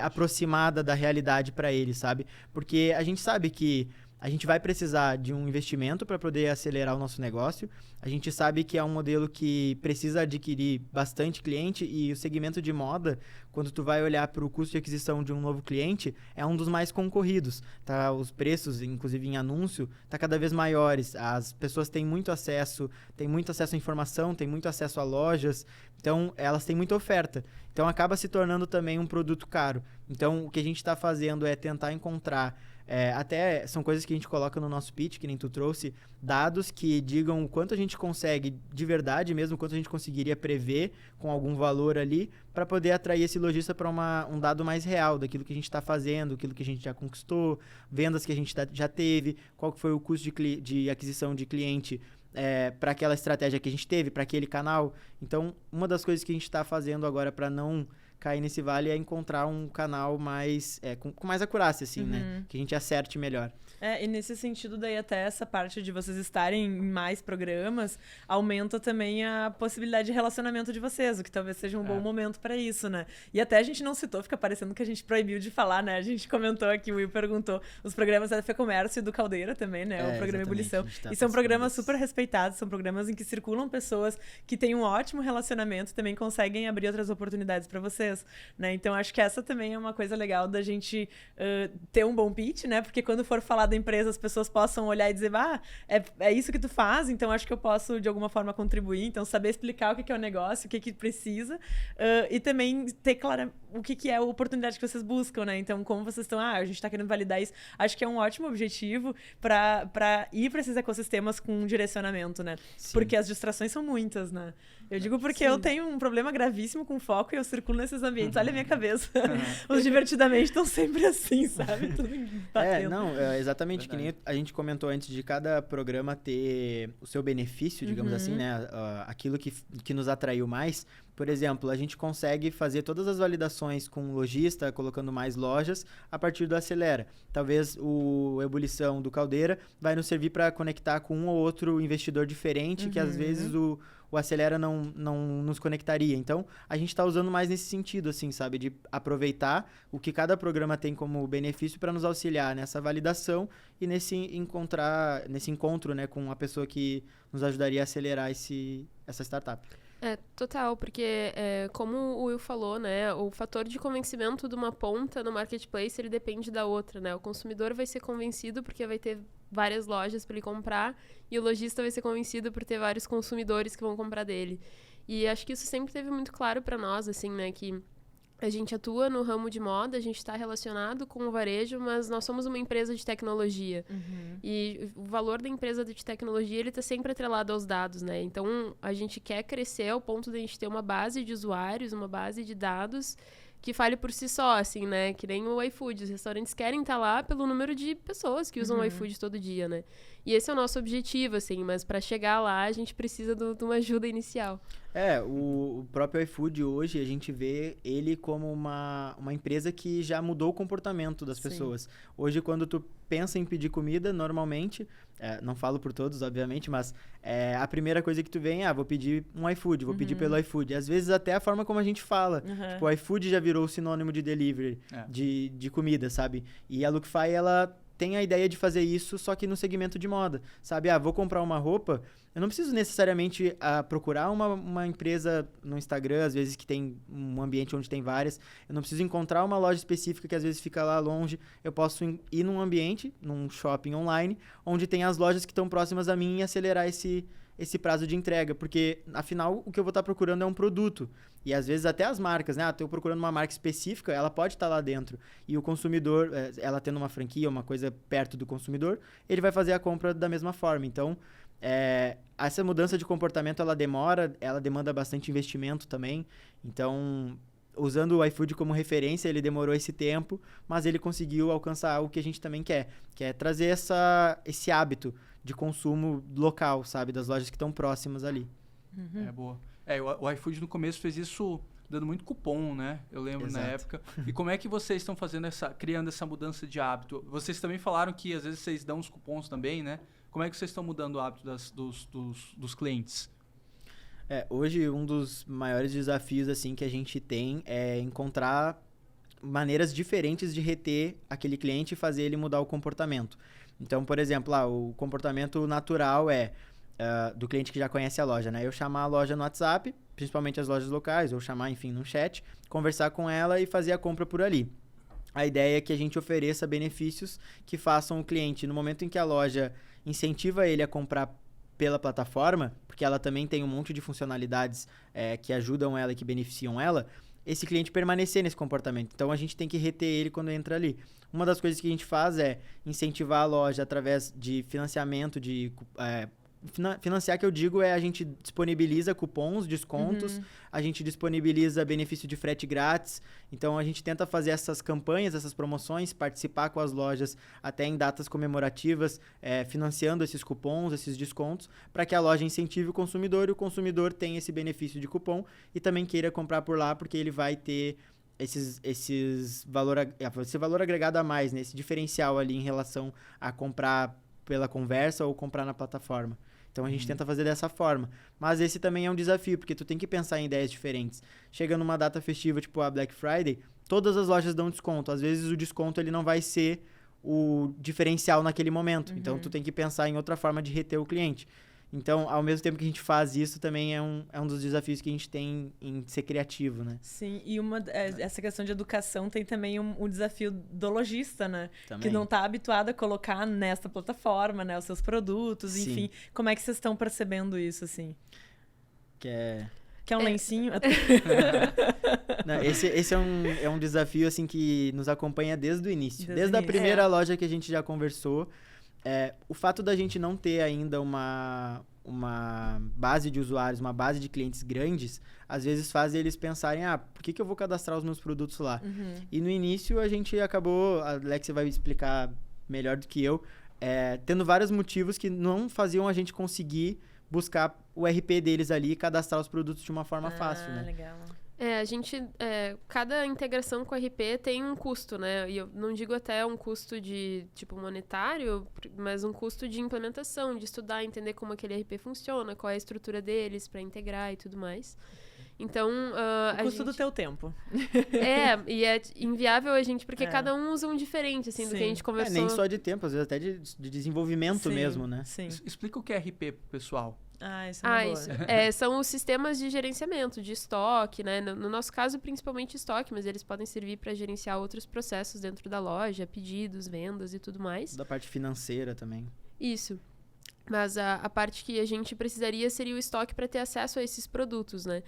aproximada da realidade para ele, sabe? Porque a gente sabe que a gente vai precisar de um investimento para poder acelerar o nosso negócio. A gente sabe que é um modelo que precisa adquirir bastante cliente e o segmento de moda, quando tu vai olhar para o custo de aquisição de um novo cliente, é um dos mais concorridos. Tá? Os preços, inclusive em anúncio, tá cada vez maiores. As pessoas têm muito acesso à informação, têm muito acesso a lojas, então elas têm muita oferta. Então acaba se tornando também um produto caro. Então o que a gente está fazendo é tentar encontrar Até são coisas que a gente coloca no nosso pitch, que nem tu trouxe, dados que digam o quanto a gente consegue de verdade mesmo, o quanto a gente conseguiria prever com algum valor ali, para poder atrair esse lojista para um dado mais real daquilo que a gente está fazendo, aquilo que a gente já conquistou, vendas que a gente já teve, qual que foi o custo de aquisição de cliente para aquela estratégia que a gente teve, para aquele canal. Então, uma das coisas que a gente está fazendo agora para não cair nesse vale é encontrar um canal mais com mais acurácia, assim, né? Que a gente acerte melhor. E nesse sentido, daí até essa parte de vocês estarem em mais programas aumenta também a possibilidade de relacionamento de vocês, o que talvez seja um bom momento para isso, né? E até a gente não citou, fica parecendo que a gente proibiu de falar, né? A gente comentou aqui, o Will perguntou, os programas da FEComércio e do Caldeira também, né? O programa Ebulição. E são programas super respeitados, são programas em que circulam pessoas que têm um ótimo relacionamento e também conseguem abrir outras oportunidades para vocês, né? Então, acho que essa também é uma coisa legal da gente ter um bom pitch, né? Porque quando for falar da empresa, as pessoas possam olhar e dizer, é isso que tu faz, então acho que eu posso, de alguma forma, contribuir. Então, saber explicar o que é o negócio, o que precisa, e também ter claro o que é a oportunidade que vocês buscam, né? Então, como vocês estão, a gente está querendo validar isso, acho que é um ótimo objetivo para ir para esses ecossistemas com um direcionamento, né? Sim. Porque as distrações são muitas, né? Eu digo porque eu tenho um problema gravíssimo com foco e eu circulo nesses ambientes. Olha a minha cabeça. Os divertidamente estão sempre assim, sabe? Tudo batendo. Exatamente. Que nem a gente comentou antes de cada programa ter o seu benefício, digamos assim, né? Aquilo que nos atraiu mais. Por exemplo, a gente consegue fazer todas as validações com o lojista, colocando mais lojas, a partir do Acelera. Talvez o Ebulição do Caldeira vai nos servir para conectar com um ou outro investidor diferente, que às vezes o Acelera não nos conectaria. Então, a gente está usando mais nesse sentido, assim, sabe? De aproveitar o que cada programa tem como benefício para nos auxiliar nessa validação e nesse encontro, né, com a pessoa que nos ajudaria a acelerar essa startup. Total, porque como o Will falou, né, o fator de convencimento de uma ponta no marketplace, ele depende da outra, né? O consumidor vai ser convencido porque vai ter várias lojas para ele comprar e o lojista vai ser convencido por ter vários consumidores que vão comprar dele. E acho que isso sempre teve muito claro para nós, assim, né, que a gente atua no ramo de moda, a gente está relacionado com o varejo, mas nós somos uma empresa de tecnologia. E o valor da empresa de tecnologia, ele está sempre atrelado aos dados, né? Então, a gente quer crescer ao ponto de a gente ter uma base de usuários, uma base de dados que fale por si só, assim, né? Que nem o iFood. Os restaurantes querem estar lá pelo número de pessoas que usam o iFood todo dia, né? E esse é o nosso objetivo, assim. Mas para chegar lá, a gente precisa de uma ajuda inicial. O próprio iFood hoje, a gente vê ele como uma empresa que já mudou o comportamento das pessoas. Sim. Hoje, quando tu pensa em pedir comida, normalmente, não falo por todos, obviamente, mas a primeira coisa que tu vem vou pedir um iFood, vou pedir pelo iFood. Às vezes, até a forma como a gente fala. Tipo, o iFood já virou sinônimo de delivery, de comida, sabe? E a Lookfy, ela tem a ideia de fazer isso, só que no segmento de moda, sabe? Vou comprar uma roupa, eu não preciso necessariamente procurar uma empresa no Instagram, às vezes que tem um ambiente onde tem várias, eu não preciso encontrar uma loja específica que às vezes fica lá longe, eu posso ir num ambiente, num shopping online, onde tem as lojas que estão próximas a mim e acelerar esse prazo de entrega, porque afinal o que eu vou estar procurando é um produto. E às vezes até as marcas, né? Estou procurando uma marca específica, ela pode estar lá dentro. E o consumidor, ela tendo uma franquia, uma coisa perto do consumidor, ele vai fazer a compra da mesma forma. Então, essa mudança de comportamento, ela demanda bastante investimento também. Então, usando o iFood como referência, ele demorou esse tempo, mas ele conseguiu alcançar algo que a gente também quer, que é trazer esse hábito de consumo local, sabe? Das lojas que estão próximas ali. Boa. O iFood no começo fez isso dando muito cupom, né? Eu lembro. Exato. Na época. E como é que vocês estão criando essa mudança de hábito? Vocês também falaram que às vezes vocês dão os cupons também, né? Como é que vocês estão mudando o hábito dos clientes? Hoje, um dos maiores desafios assim, que a gente tem é encontrar maneiras diferentes de reter aquele cliente e fazer ele mudar o comportamento. Então, por exemplo, o comportamento natural do cliente que já conhece a loja, né? Eu chamar a loja no WhatsApp, principalmente as lojas locais, ou chamar, enfim, no chat, conversar com ela e fazer a compra por ali. A ideia é que a gente ofereça benefícios que façam o cliente, no momento em que a loja incentiva ele a comprar pela plataforma, porque ela também tem um monte de funcionalidades que ajudam ela e que beneficiam ela, esse cliente permanecer nesse comportamento. Então, a gente tem que reter ele quando entra ali. Uma das coisas que a gente faz é incentivar a loja através de financiamento, financiar, que eu digo, a gente disponibiliza cupons, descontos, a gente disponibiliza benefício de frete grátis. Então, a gente tenta fazer essas campanhas, essas promoções, participar com as lojas até em datas comemorativas, financiando esses cupons, esses descontos, para que a loja incentive o consumidor e o consumidor tenha esse benefício de cupom e também queira comprar por lá, porque ele vai ter esse valor agregado a mais, né? Esse diferencial ali em relação a comprar pela conversa ou comprar na plataforma. Então, a gente tenta fazer dessa forma. Mas esse também é um desafio, porque tu tem que pensar em ideias diferentes. Chega numa data festiva, tipo a Black Friday, todas as lojas dão desconto. Às vezes, o desconto ele não vai ser o diferencial naquele momento. Então, tu tem que pensar em outra forma de reter o cliente. Então, ao mesmo tempo que a gente faz isso, também é um dos desafios que a gente tem em ser criativo, né? Sim, e essa questão de educação tem também um desafio do lojista, né? Também. Que não está habituado a colocar nesta plataforma, né? Os seus produtos, Sim. enfim. Como é que vocês estão percebendo isso, assim? Que Quer um lencinho? Não, esse é um desafio, assim, que nos acompanha desde o início. Desde a primeira loja que a gente já conversou. O fato da gente não ter ainda uma base de usuários, uma base de clientes grandes, às vezes faz eles pensarem, por que eu vou cadastrar os meus produtos lá? E no início a gente acabou, a Alexia vai explicar melhor do que eu, tendo vários motivos que não faziam a gente conseguir buscar o RP deles ali e cadastrar os produtos de uma forma fácil, né? Legal. A gente, cada integração com o RP tem um custo, né? E eu não digo até um custo de, tipo, monetário, mas um custo de implementação, de estudar, entender como aquele RP funciona, qual é a estrutura deles para integrar e tudo mais. Então, o custo do teu tempo. E é inviável a gente, porque cada um usa um diferente, assim, do que a gente conversou. Nem só de tempo, às vezes até de desenvolvimento mesmo, né? Sim. Explica o que é RP pro pessoal. Isso é uma boa. São os sistemas de gerenciamento, de estoque, né? No nosso caso, principalmente estoque, mas eles podem servir para gerenciar outros processos dentro da loja, pedidos, vendas e tudo mais. Da parte financeira também. Isso. Mas a parte que a gente precisaria seria o estoque para ter acesso a esses produtos, né?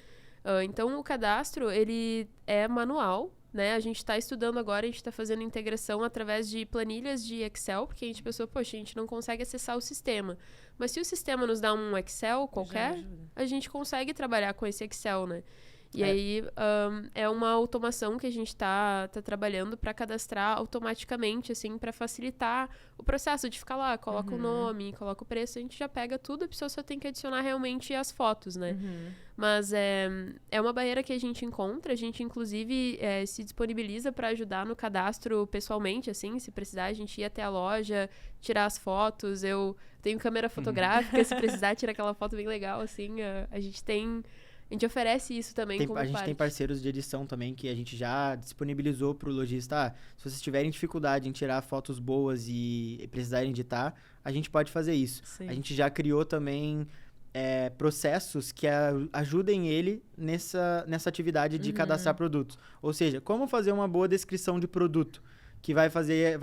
Então, o cadastro, ele é manual, né? A gente está estudando agora, a gente está fazendo integração através de planilhas de Excel, porque a gente pensou, poxa, a gente não consegue acessar o sistema. Mas se o sistema nos dá um Excel qualquer, a gente consegue trabalhar com esse Excel, né? E aí, é uma automação que a gente tá trabalhando para cadastrar automaticamente, assim, para facilitar o processo de ficar lá, coloca o nome, coloca o preço, a gente já pega tudo, a pessoa só tem que adicionar realmente as fotos, né? Mas é uma barreira que a gente encontra, a gente, inclusive, se disponibiliza para ajudar no cadastro pessoalmente, assim, se precisar, a gente ir até a loja, tirar as fotos, eu tenho câmera fotográfica, se precisar, tirar aquela foto bem legal, assim, a gente oferece isso também como A gente parte. tem parceiros de edição também que a gente já disponibilizou para o lojista. Se vocês tiverem dificuldade em tirar fotos boas e precisarem editar, a gente pode fazer isso. Sim. A gente já criou também processos que ajudem ele nessa atividade de cadastrar produtos. Ou seja, como fazer uma boa descrição de produto, que vai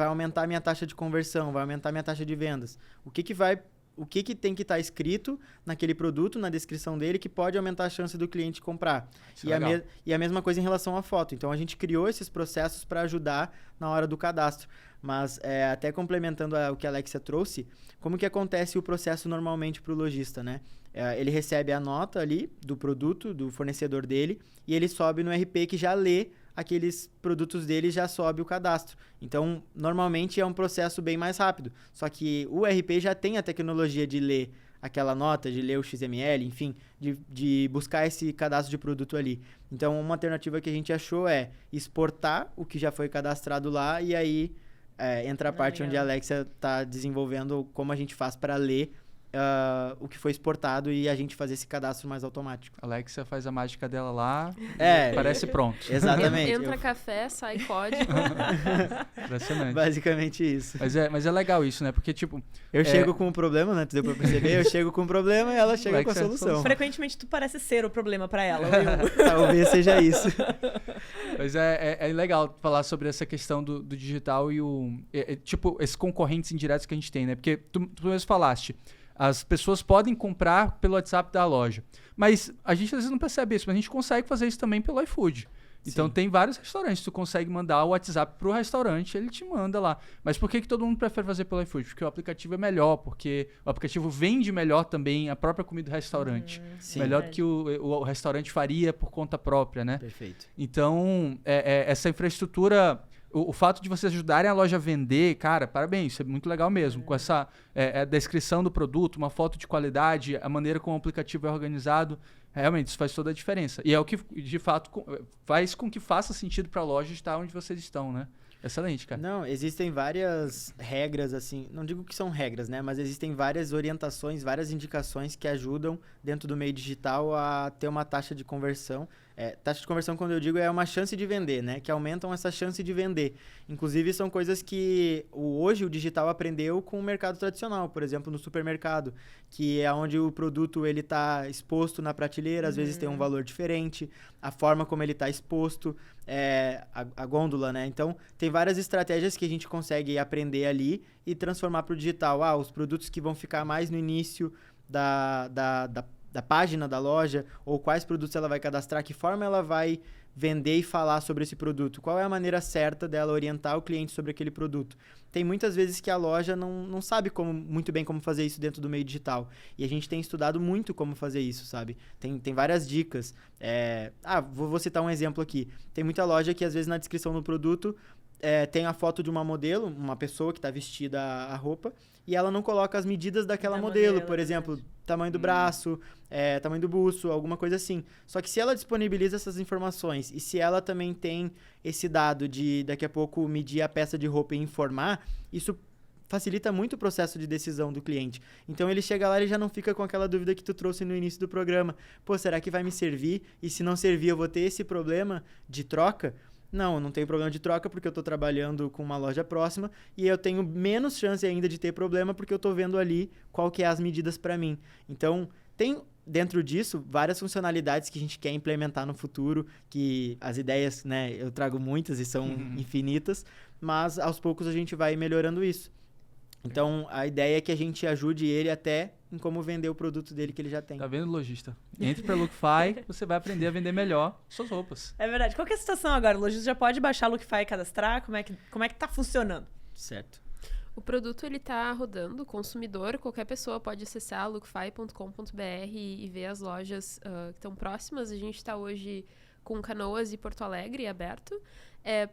aumentar a minha taxa de conversão, vai aumentar a minha taxa de vendas. O que tem que estar escrito naquele produto, na descrição dele, que pode aumentar a chance do cliente comprar. E a mesma coisa em relação à foto. Então, a gente criou esses processos para ajudar na hora do cadastro. Mas, até complementando o que a Alexia trouxe, como que acontece o processo normalmente para o lojista, né? Ele recebe a nota ali do produto, do fornecedor dele, e ele sobe no RP que já lê aqueles produtos dele, já sobe o cadastro. Então, normalmente é um processo bem mais rápido. Só que o RP já tem a tecnologia de ler aquela nota, de ler o XML, enfim, de buscar esse cadastro de produto ali. Então, uma alternativa que a gente achou é exportar o que já foi cadastrado lá e aí entra a parte onde a Alexia está desenvolvendo como a gente faz para ler o que foi exportado e a gente fazer esse cadastro mais automático. A Alexia faz a mágica dela lá, parece pronto. Exatamente. Entra café, sai código. Impressionante. Basicamente isso. Mas é legal isso, né? Porque, tipo... Eu chego com um problema, né? Tu deu pra perceber? Eu chego com um problema e ela chega com a solução. Frequentemente tu parece ser o problema pra ela. Talvez seja isso. Mas é legal falar sobre essa questão do digital e tipo, esses concorrentes indiretos que a gente tem, né? Porque tu mesmo falaste, as pessoas podem comprar pelo WhatsApp da loja. Mas a gente às vezes não percebe isso, mas a gente consegue fazer isso também pelo iFood. Então Sim. tem vários restaurantes, tu consegue mandar o WhatsApp pro restaurante, ele te manda lá. Mas por que todo mundo prefere fazer pelo iFood? Porque o aplicativo é melhor, porque o aplicativo vende melhor também a própria comida do restaurante. Sim. Melhor do que o restaurante faria por conta própria, né? Perfeito. Então, essa infraestrutura, o fato de vocês ajudarem a loja a vender, cara, parabéns, isso é muito legal mesmo. Com essa descrição do produto, uma foto de qualidade, a maneira como o aplicativo é organizado, realmente isso faz toda a diferença. E é o que, de fato, faz com que faça sentido para a loja estar onde vocês estão, né? Excelente, cara. Não, existem várias regras, assim, não digo que são regras, né? Mas existem várias orientações, várias indicações que ajudam dentro do meio digital a ter uma taxa de conversão. Taxa de conversão, quando eu digo, é uma chance de vender, né? Que aumentam essa chance de vender. Inclusive, são coisas que hoje o digital aprendeu com o mercado tradicional. Por exemplo, no supermercado, que é onde o produto ele está exposto na prateleira, às vezes tem um valor diferente, a forma como ele está exposto, a gôndola, né? Então, tem várias estratégias que a gente consegue aprender ali e transformar para o digital. Os produtos que vão ficar mais no início da página da loja, ou quais produtos ela vai cadastrar, que forma ela vai vender e falar sobre esse produto, qual é a maneira certa dela orientar o cliente sobre aquele produto. Tem muitas vezes que a loja não sabe muito bem como fazer isso dentro do meio digital, e a gente tem estudado muito como fazer isso, sabe? Tem várias dicas. Vou citar um exemplo aqui. Tem muita loja que às vezes na descrição do produto tem a foto de uma modelo, uma pessoa que está vestida a roupa, e ela não coloca as medidas daquela modelo, por exemplo, tamanho do braço, tamanho do busto, alguma coisa assim. Só que se ela disponibiliza essas informações e se ela também tem esse dado de daqui a pouco medir a peça de roupa e informar, isso facilita muito o processo de decisão do cliente. Então ele chega lá e já não fica com aquela dúvida que tu trouxe no início do programa. Pô, será que vai me servir? E se não servir, eu vou ter esse problema de troca? Não tenho problema de troca porque eu estou trabalhando com uma loja próxima e eu tenho menos chance ainda de ter problema porque eu estou vendo ali qual que é as medidas para mim. Então, tem dentro disso várias funcionalidades que a gente quer implementar no futuro, que as ideias, né, eu trago muitas e são infinitas, mas aos poucos a gente vai melhorando isso. Então, a ideia é que a gente ajude ele até em como vender o produto dele que ele já tem. Tá vendo, lojista? Entre para Lookify, você vai aprender a vender melhor suas roupas. É verdade. Qual que é a situação agora? O lojista já pode baixar o Lookify e cadastrar? Como é que tá funcionando? Certo. O produto ele tá rodando, o consumidor, qualquer pessoa pode acessar lookify.com.br e ver as lojas que estão próximas. A gente está hoje com Canoas e Porto Alegre aberto.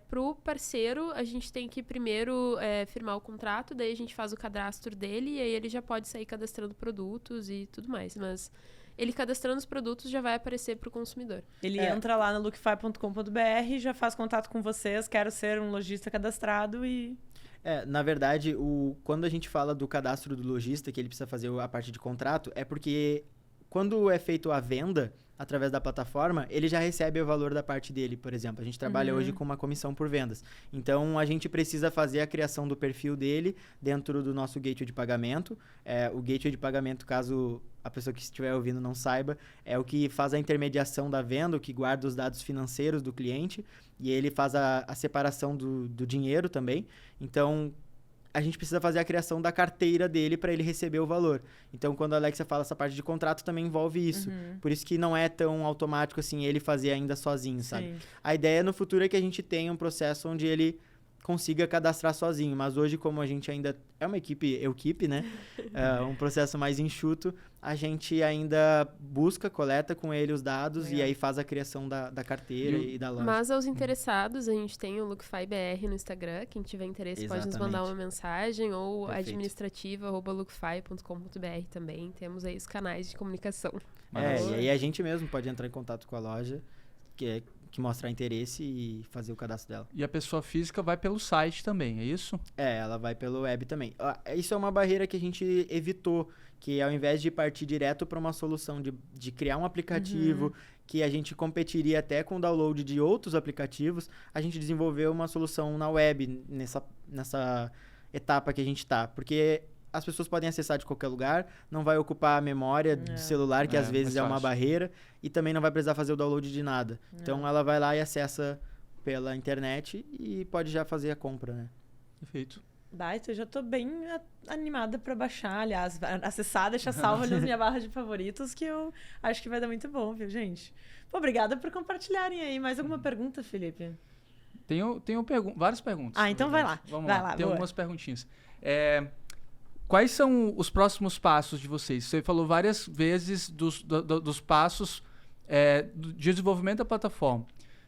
Pro parceiro, a gente tem que primeiro firmar o contrato, daí a gente faz o cadastro dele e aí ele já pode sair cadastrando produtos e tudo mais. Mas ele cadastrando os produtos já vai aparecer pro consumidor. Ele entra lá no lookify.com.br, já faz contato com vocês, quero ser um lojista cadastrado e... Na verdade, quando a gente fala do cadastro do lojista, que ele precisa fazer a parte de contrato, é porque quando é feito a venda através da plataforma, ele já recebe o valor da parte dele, por exemplo. A gente trabalha hoje com uma comissão por vendas. Então, a gente precisa fazer a criação do perfil dele dentro do nosso gateway de pagamento. O gateway de pagamento, caso a pessoa que estiver ouvindo não saiba, é o que faz a intermediação da venda, o que guarda os dados financeiros do cliente, e ele faz a separação do dinheiro também. Então, a gente precisa fazer a criação da carteira dele para ele receber o valor. Então, quando a Alexia fala essa parte de contrato, também envolve isso. Por isso que não é tão automático assim ele fazer ainda sozinho, sabe? Sim. A ideia no futuro é que a gente tenha um processo onde ele consiga cadastrar sozinho. Mas hoje, como a gente ainda é uma equipe, né? Um processo mais enxuto, a gente ainda busca, coleta com ele os dados e aí faz a criação da carteira e da loja. Mas aos interessados, a gente tem o Lookify BR no Instagram. Quem tiver interesse pode nos mandar uma mensagem ou administrativa@lookify.com.br também. Temos aí os canais de comunicação. E aí a gente mesmo pode entrar em contato com a loja, que mostrar interesse e fazer o cadastro dela. E a pessoa física vai pelo site também, é isso? Ela vai pelo web também. Isso é uma barreira que a gente evitou, que ao invés de partir direto para uma solução de criar um aplicativo que a gente competiria até com o download de outros aplicativos, a gente desenvolveu uma solução na web, nessa etapa que a gente está. Porque as pessoas podem acessar de qualquer lugar, não vai ocupar a memória de celular, que às vezes é uma barreira, e também não vai precisar fazer o download de nada. Então, ela vai lá e acessa pela internet e pode já fazer a compra, né? Perfeito. Baita, eu já tô bem animada pra baixar, aliás, acessar, deixar salva ali na minha barra de favoritos, que eu acho que vai dar muito bom, viu, gente? Pô, obrigada por compartilharem aí. Mais alguma pergunta, Felipe? Tenho várias perguntas. Então vai lá. Vamos vai lá. Tem boa. algumas perguntinhas. Quais são os próximos passos de vocês? Você falou várias vezes dos passos de desenvolvimento da plataforma.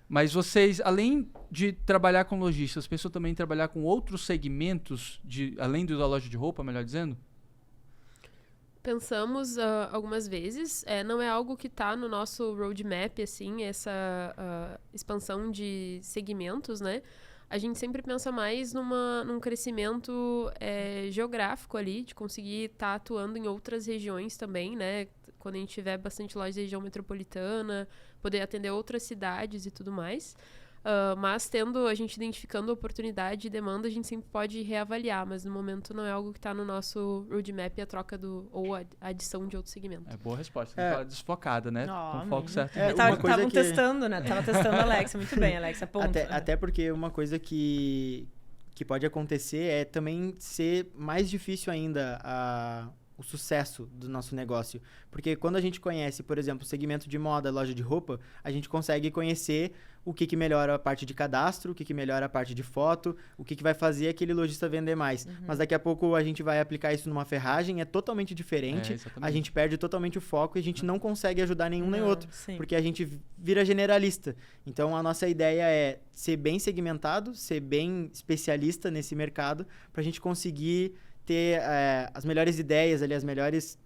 Mas vocês, além de trabalhar com lojistas, pensam também em trabalhar com outros segmentos, além da loja de roupa, melhor dizendo? Pensamos algumas vezes. Não é algo que está no nosso roadmap, assim, essa expansão de segmentos, né? A gente sempre pensa mais num crescimento geográfico ali, de conseguir estar atuando em outras regiões também, né? Quando a gente tiver bastante lojas da região metropolitana, poder atender outras cidades e tudo mais. Mas a gente identificando a oportunidade e demanda, a gente sempre pode reavaliar, mas no momento não é algo que está no nosso roadmap, a troca ou a adição de outro segmento. Boa resposta. Tem que falar desfocada, né? Com foco certo. Estavam testando, né? Tava testando a Alexa. Muito bem, Alexa. Ponto. Até porque uma coisa que pode acontecer é também ser mais difícil ainda o sucesso do nosso negócio. Porque quando a gente conhece, por exemplo, o segmento de moda, loja de roupa, a gente consegue conhecer o que melhora a parte de cadastro, o que melhora a parte de foto, o que vai fazer aquele lojista vender mais. Uhum. Mas daqui a pouco a gente vai aplicar isso numa ferragem, é totalmente diferente, a gente perde totalmente o foco e a gente não consegue ajudar nenhum nem outro, porque a gente vira generalista. Então, a nossa ideia é ser bem segmentado, ser bem especialista nesse mercado, para a gente conseguir ter as melhores ideias ali, as melhores...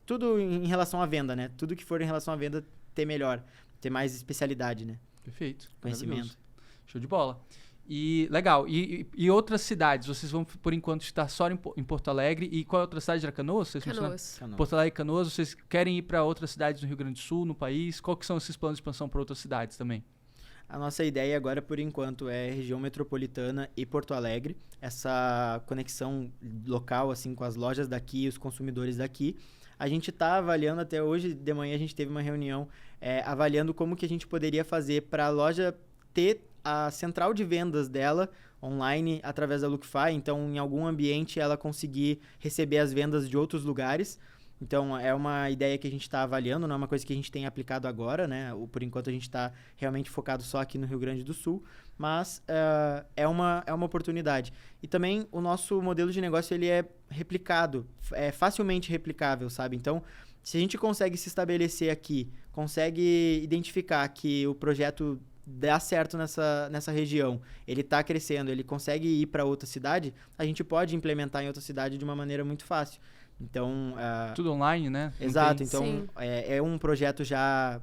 Tudo em relação à venda, né? Tudo que for em relação à venda, ter melhor. Ter mais especialidade, né? Perfeito. Conhecimento. Show de bola. E, legal. E outras cidades? Vocês vão, por enquanto, estar só em Porto Alegre. E qual é a outra cidade? Era Canoas? Canoas. Porto Alegre e Canoas. Vocês querem ir para outras cidades no Rio Grande do Sul, no país? Qual que são esses planos de expansão para outras cidades também? A nossa ideia agora, por enquanto, é região metropolitana e Porto Alegre. Essa conexão local, assim, com as lojas daqui e os consumidores daqui. A gente está avaliando, até hoje de manhã a gente teve uma reunião avaliando como que a gente poderia fazer para a loja ter a central de vendas dela online através da Lookify. Então, em algum ambiente, ela conseguir receber as vendas de outros lugares. Então, é uma ideia que a gente está avaliando, não é uma coisa que a gente tem aplicado agora, né? Por enquanto, a gente está realmente focado só aqui no Rio Grande do Sul, mas é uma oportunidade. E também, o nosso modelo de negócio, ele é replicado, é facilmente replicável, sabe? Então, se a gente consegue se estabelecer aqui, consegue identificar que o projeto dá certo nessa região, ele está crescendo, ele consegue ir para outra cidade, a gente pode implementar em outra cidade de uma maneira muito fácil. Então, tudo online, né? Exato. Então, é um projeto já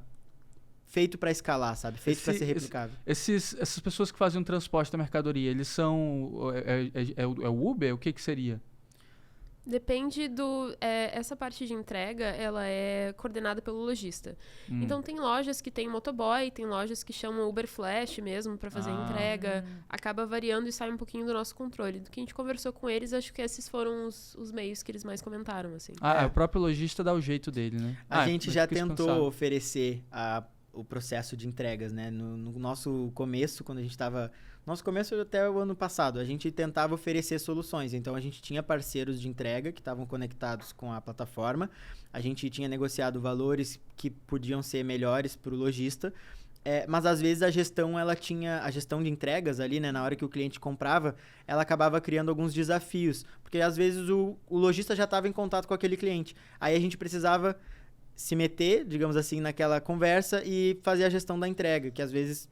feito para escalar, sabe? Feito para ser replicável. Essas pessoas que fazem o transporte da mercadoria, eles são... É o Uber? O que seria? Depende essa parte de entrega, ela é coordenada pelo lojista. Então, tem lojas que tem motoboy, tem lojas que chamam Uber Flash mesmo para fazer a entrega. Acaba variando e sai um pouquinho do nosso controle. Do que a gente conversou com eles, acho que esses foram os meios que eles mais comentaram, assim. O próprio lojista dá o jeito dele, né? A gente já tentou oferecer o processo de entregas, né? No nosso começo, quando a gente estava... Nosso começo até o ano passado, a gente tentava oferecer soluções. Então, a gente tinha parceiros de entrega que estavam conectados com a plataforma. A gente tinha negociado valores que podiam ser melhores para o lojista. Mas, às vezes, a gestão de entregas ali, né? Na hora que o cliente comprava, ela acabava criando alguns desafios. Porque, às vezes, o lojista já estava em contato com aquele cliente. Aí, a gente precisava se meter, digamos assim, naquela conversa e fazer a gestão da entrega, que, às vezes...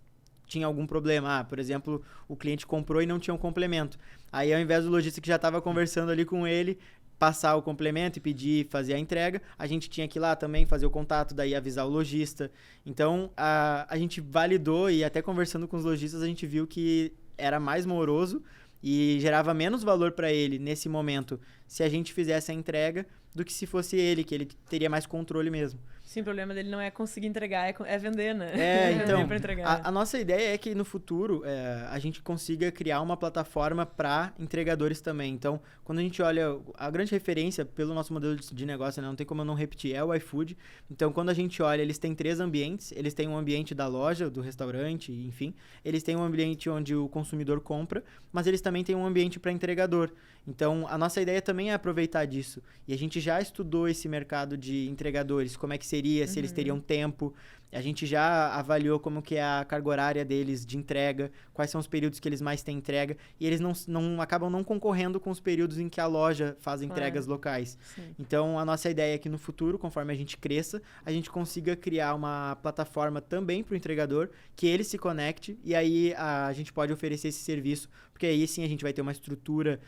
tinha algum problema. Por exemplo, o cliente comprou e não tinha um complemento. Aí, ao invés do lojista que já estava conversando ali com ele, passar o complemento e pedir, fazer a entrega, a gente tinha que ir lá também fazer o contato, daí avisar o lojista. Então, a gente validou e até conversando com os lojistas, a gente viu que era mais moroso e gerava menos valor para ele nesse momento se a gente fizesse a entrega do que se fosse ele, que ele teria mais controle mesmo. Sim, o problema dele não é conseguir entregar, é vender, né? Então, Vender pra entregar. a nossa ideia é que no futuro a gente consiga criar uma plataforma para entregadores também. Então, quando a gente olha, a grande referência pelo nosso modelo de negócio, né, não tem como eu não repetir, é o iFood. Então, quando a gente olha, eles têm 3 ambientes. Eles têm um ambiente da loja, do restaurante, enfim. Eles têm um ambiente onde o consumidor compra, mas eles também têm um ambiente para entregador. Então, a nossa ideia também é aproveitar disso. E a gente já estudou esse mercado de entregadores, como é que seria, se eles teriam tempo. A gente já avaliou como que é a carga horária deles de entrega, quais são os períodos que eles mais têm entrega. E eles não acabam não concorrendo com os períodos em que a loja faz entregas locais. Sim. Então, a nossa ideia é que no futuro, conforme a gente cresça, a gente consiga criar uma plataforma também para o entregador, que ele se conecte e aí a gente pode oferecer esse serviço, porque aí sim a gente vai ter uma estrutura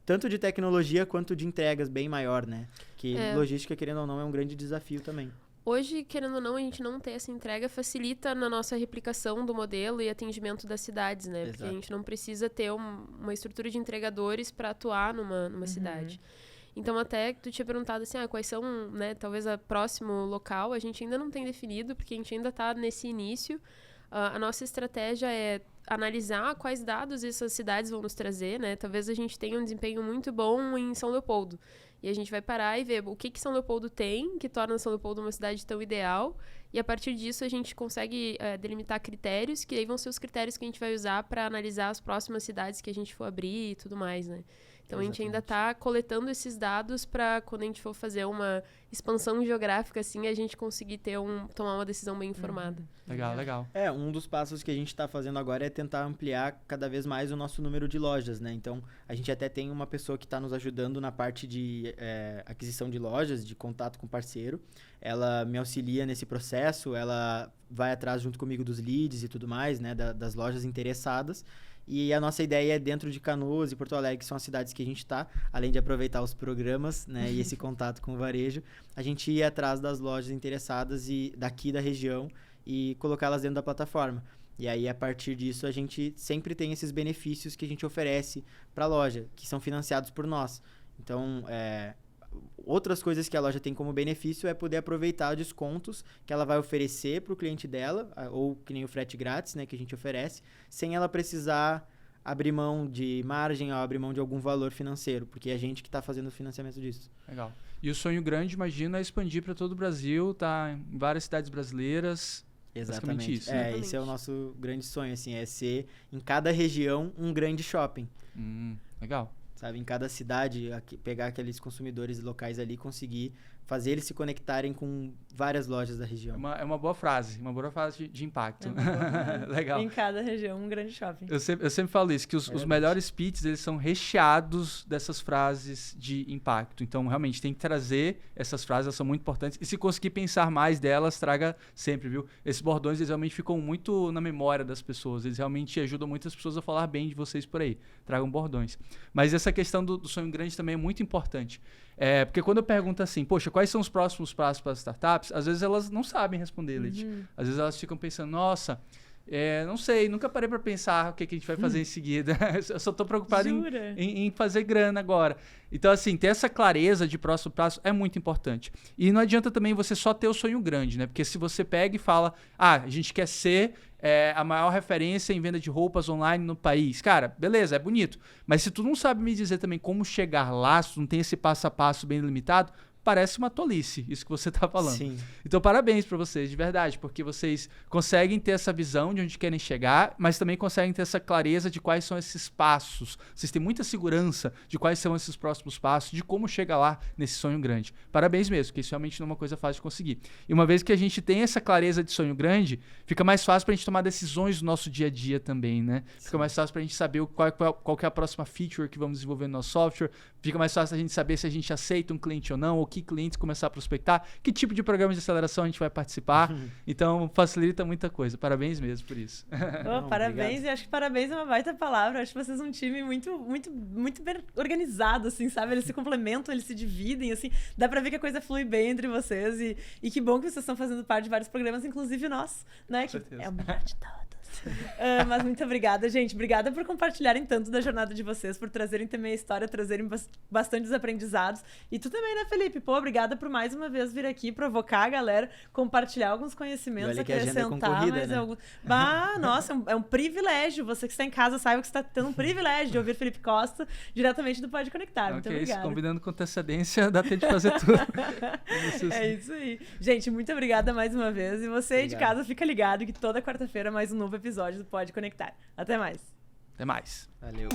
tanto de tecnologia quanto de entregas bem maior, né? Que logística, querendo ou não, é um grande desafio também. Hoje, querendo ou não, a gente não ter essa entrega facilita na nossa replicação do modelo e atendimento das cidades, né? Exato. Porque a gente não precisa ter uma estrutura de entregadores para atuar numa cidade. Então, até que tu tinha perguntado assim, quais são, né, talvez o próximo local, a gente ainda não tem definido, porque a gente ainda está nesse início. A nossa estratégia é analisar quais dados essas cidades vão nos trazer, né? Talvez a gente tenha um desempenho muito bom em São Leopoldo. E a gente vai parar e ver o que São Leopoldo tem, que torna São Leopoldo uma cidade tão ideal. E a partir disso a gente consegue delimitar critérios, que aí vão ser os critérios que a gente vai usar para analisar as próximas cidades que a gente for abrir e tudo mais, né? Então, a gente ainda está coletando esses dados para, quando a gente for fazer uma expansão geográfica, assim, a gente conseguir tomar uma decisão bem informada. Legal, legal. Um dos passos que a gente está fazendo agora é tentar ampliar cada vez mais o nosso número de lojas, né? Então, a gente até tem uma pessoa que está nos ajudando na parte de aquisição de lojas, de contato com o parceiro. Ela me auxilia nesse processo, ela vai atrás junto comigo dos leads e tudo mais, né? Das lojas interessadas. E a nossa ideia é dentro de Canoas e Porto Alegre, que são as cidades que a gente está, além de aproveitar os programas, né, e esse contato com o varejo, a gente ir atrás das lojas interessadas e daqui da região e colocá-las dentro da plataforma. E aí, a partir disso, a gente sempre tem esses benefícios que a gente oferece para a loja, que são financiados por nós. Então, outras coisas que a loja tem como benefício é poder aproveitar descontos que ela vai oferecer para o cliente dela, ou que nem o frete grátis, né, que a gente oferece, sem ela precisar abrir mão de margem ou abrir mão de algum valor financeiro, porque é a gente que está fazendo o financiamento disso. Legal. E o sonho grande, imagina, é expandir para todo o Brasil, tá em várias cidades brasileiras. Exatamente. Isso, né? Esse é o nosso grande sonho, assim, é ser em cada região um grande shopping. Legal. Sabe, em cada cidade, pegar aqueles consumidores locais ali e conseguir fazer eles se conectarem com várias lojas da região. É uma boa frase de impacto. Legal. Em cada região, um grande shopping. Eu sempre falo isso, que os melhores pitches, eles são recheados dessas frases de impacto. Então, realmente, tem que trazer essas frases, elas são muito importantes. E se conseguir pensar mais delas, traga sempre, viu? Esses bordões, eles realmente ficam muito na memória das pessoas. Eles realmente ajudam muitas pessoas a falar bem de vocês por aí. Tragam bordões. Mas essa questão do sonho grande também é muito importante. Porque quando eu pergunto assim, poxa, quais são os próximos passos para as startups? Às vezes elas não sabem responder, Leti. Às vezes elas ficam pensando, nossa, não sei, nunca parei para pensar o que a gente vai fazer em seguida. Eu só estou preocupado em fazer grana agora. Então, assim, ter essa clareza de próximo passo é muito importante. E não adianta também você só ter o sonho grande, né? Porque se você pega e fala, a gente quer ser a maior referência em venda de roupas online no país. Cara, beleza, é bonito. Mas se tu não sabe me dizer também como chegar lá, se tu não tem esse passo a passo bem limitado, parece uma tolice, isso que você está falando. Sim. Então, parabéns para vocês, de verdade, porque vocês conseguem ter essa visão de onde querem chegar, mas também conseguem ter essa clareza de quais são esses passos. Vocês têm muita segurança de quais são esses próximos passos, de como chegar lá nesse sonho grande. Parabéns mesmo, porque isso realmente não é uma coisa fácil de conseguir. E uma vez que a gente tem essa clareza de sonho grande, fica mais fácil para a gente tomar decisões no nosso dia a dia também, né? Sim. Fica mais fácil para a gente saber qual que é a próxima feature que vamos desenvolver no nosso software, fica mais fácil a gente saber se a gente aceita um cliente ou não, ou que clientes começar a prospectar, que tipo de programa de aceleração a gente vai participar. Então, facilita muita coisa. Parabéns mesmo por isso. Parabéns, obrigado. E acho que parabéns é uma baita palavra. Acho que vocês são um time muito, muito, muito bem organizado, assim, sabe? Eles se complementam, eles se dividem, assim. Dá pra ver que a coisa flui bem entre vocês. E que bom que vocês estão fazendo parte de vários programas, inclusive nós, né? Que é o melhor de todos. Mas muito obrigada, gente. Obrigada por compartilharem tanto da jornada de vocês, por trazerem também a história, trazerem bastantes aprendizados. E tu também, né, Felipe? Pô, obrigada por mais uma vez vir aqui, provocar a galera, compartilhar alguns conhecimentos, acrescentar mais né? alguns. Nossa, é um privilégio. Você que está em casa saiba que você está tendo um privilégio de ouvir Felipe Costa diretamente do Pode Conectar. Muito obrigada. Combinando com antecedência, dá tempo de fazer tudo. É isso aí. Gente, muito obrigada mais uma vez. E você aí de casa, fica ligado que toda quarta-feira mais um novo episódio do Pode Conectar. Até mais. Até mais. Valeu.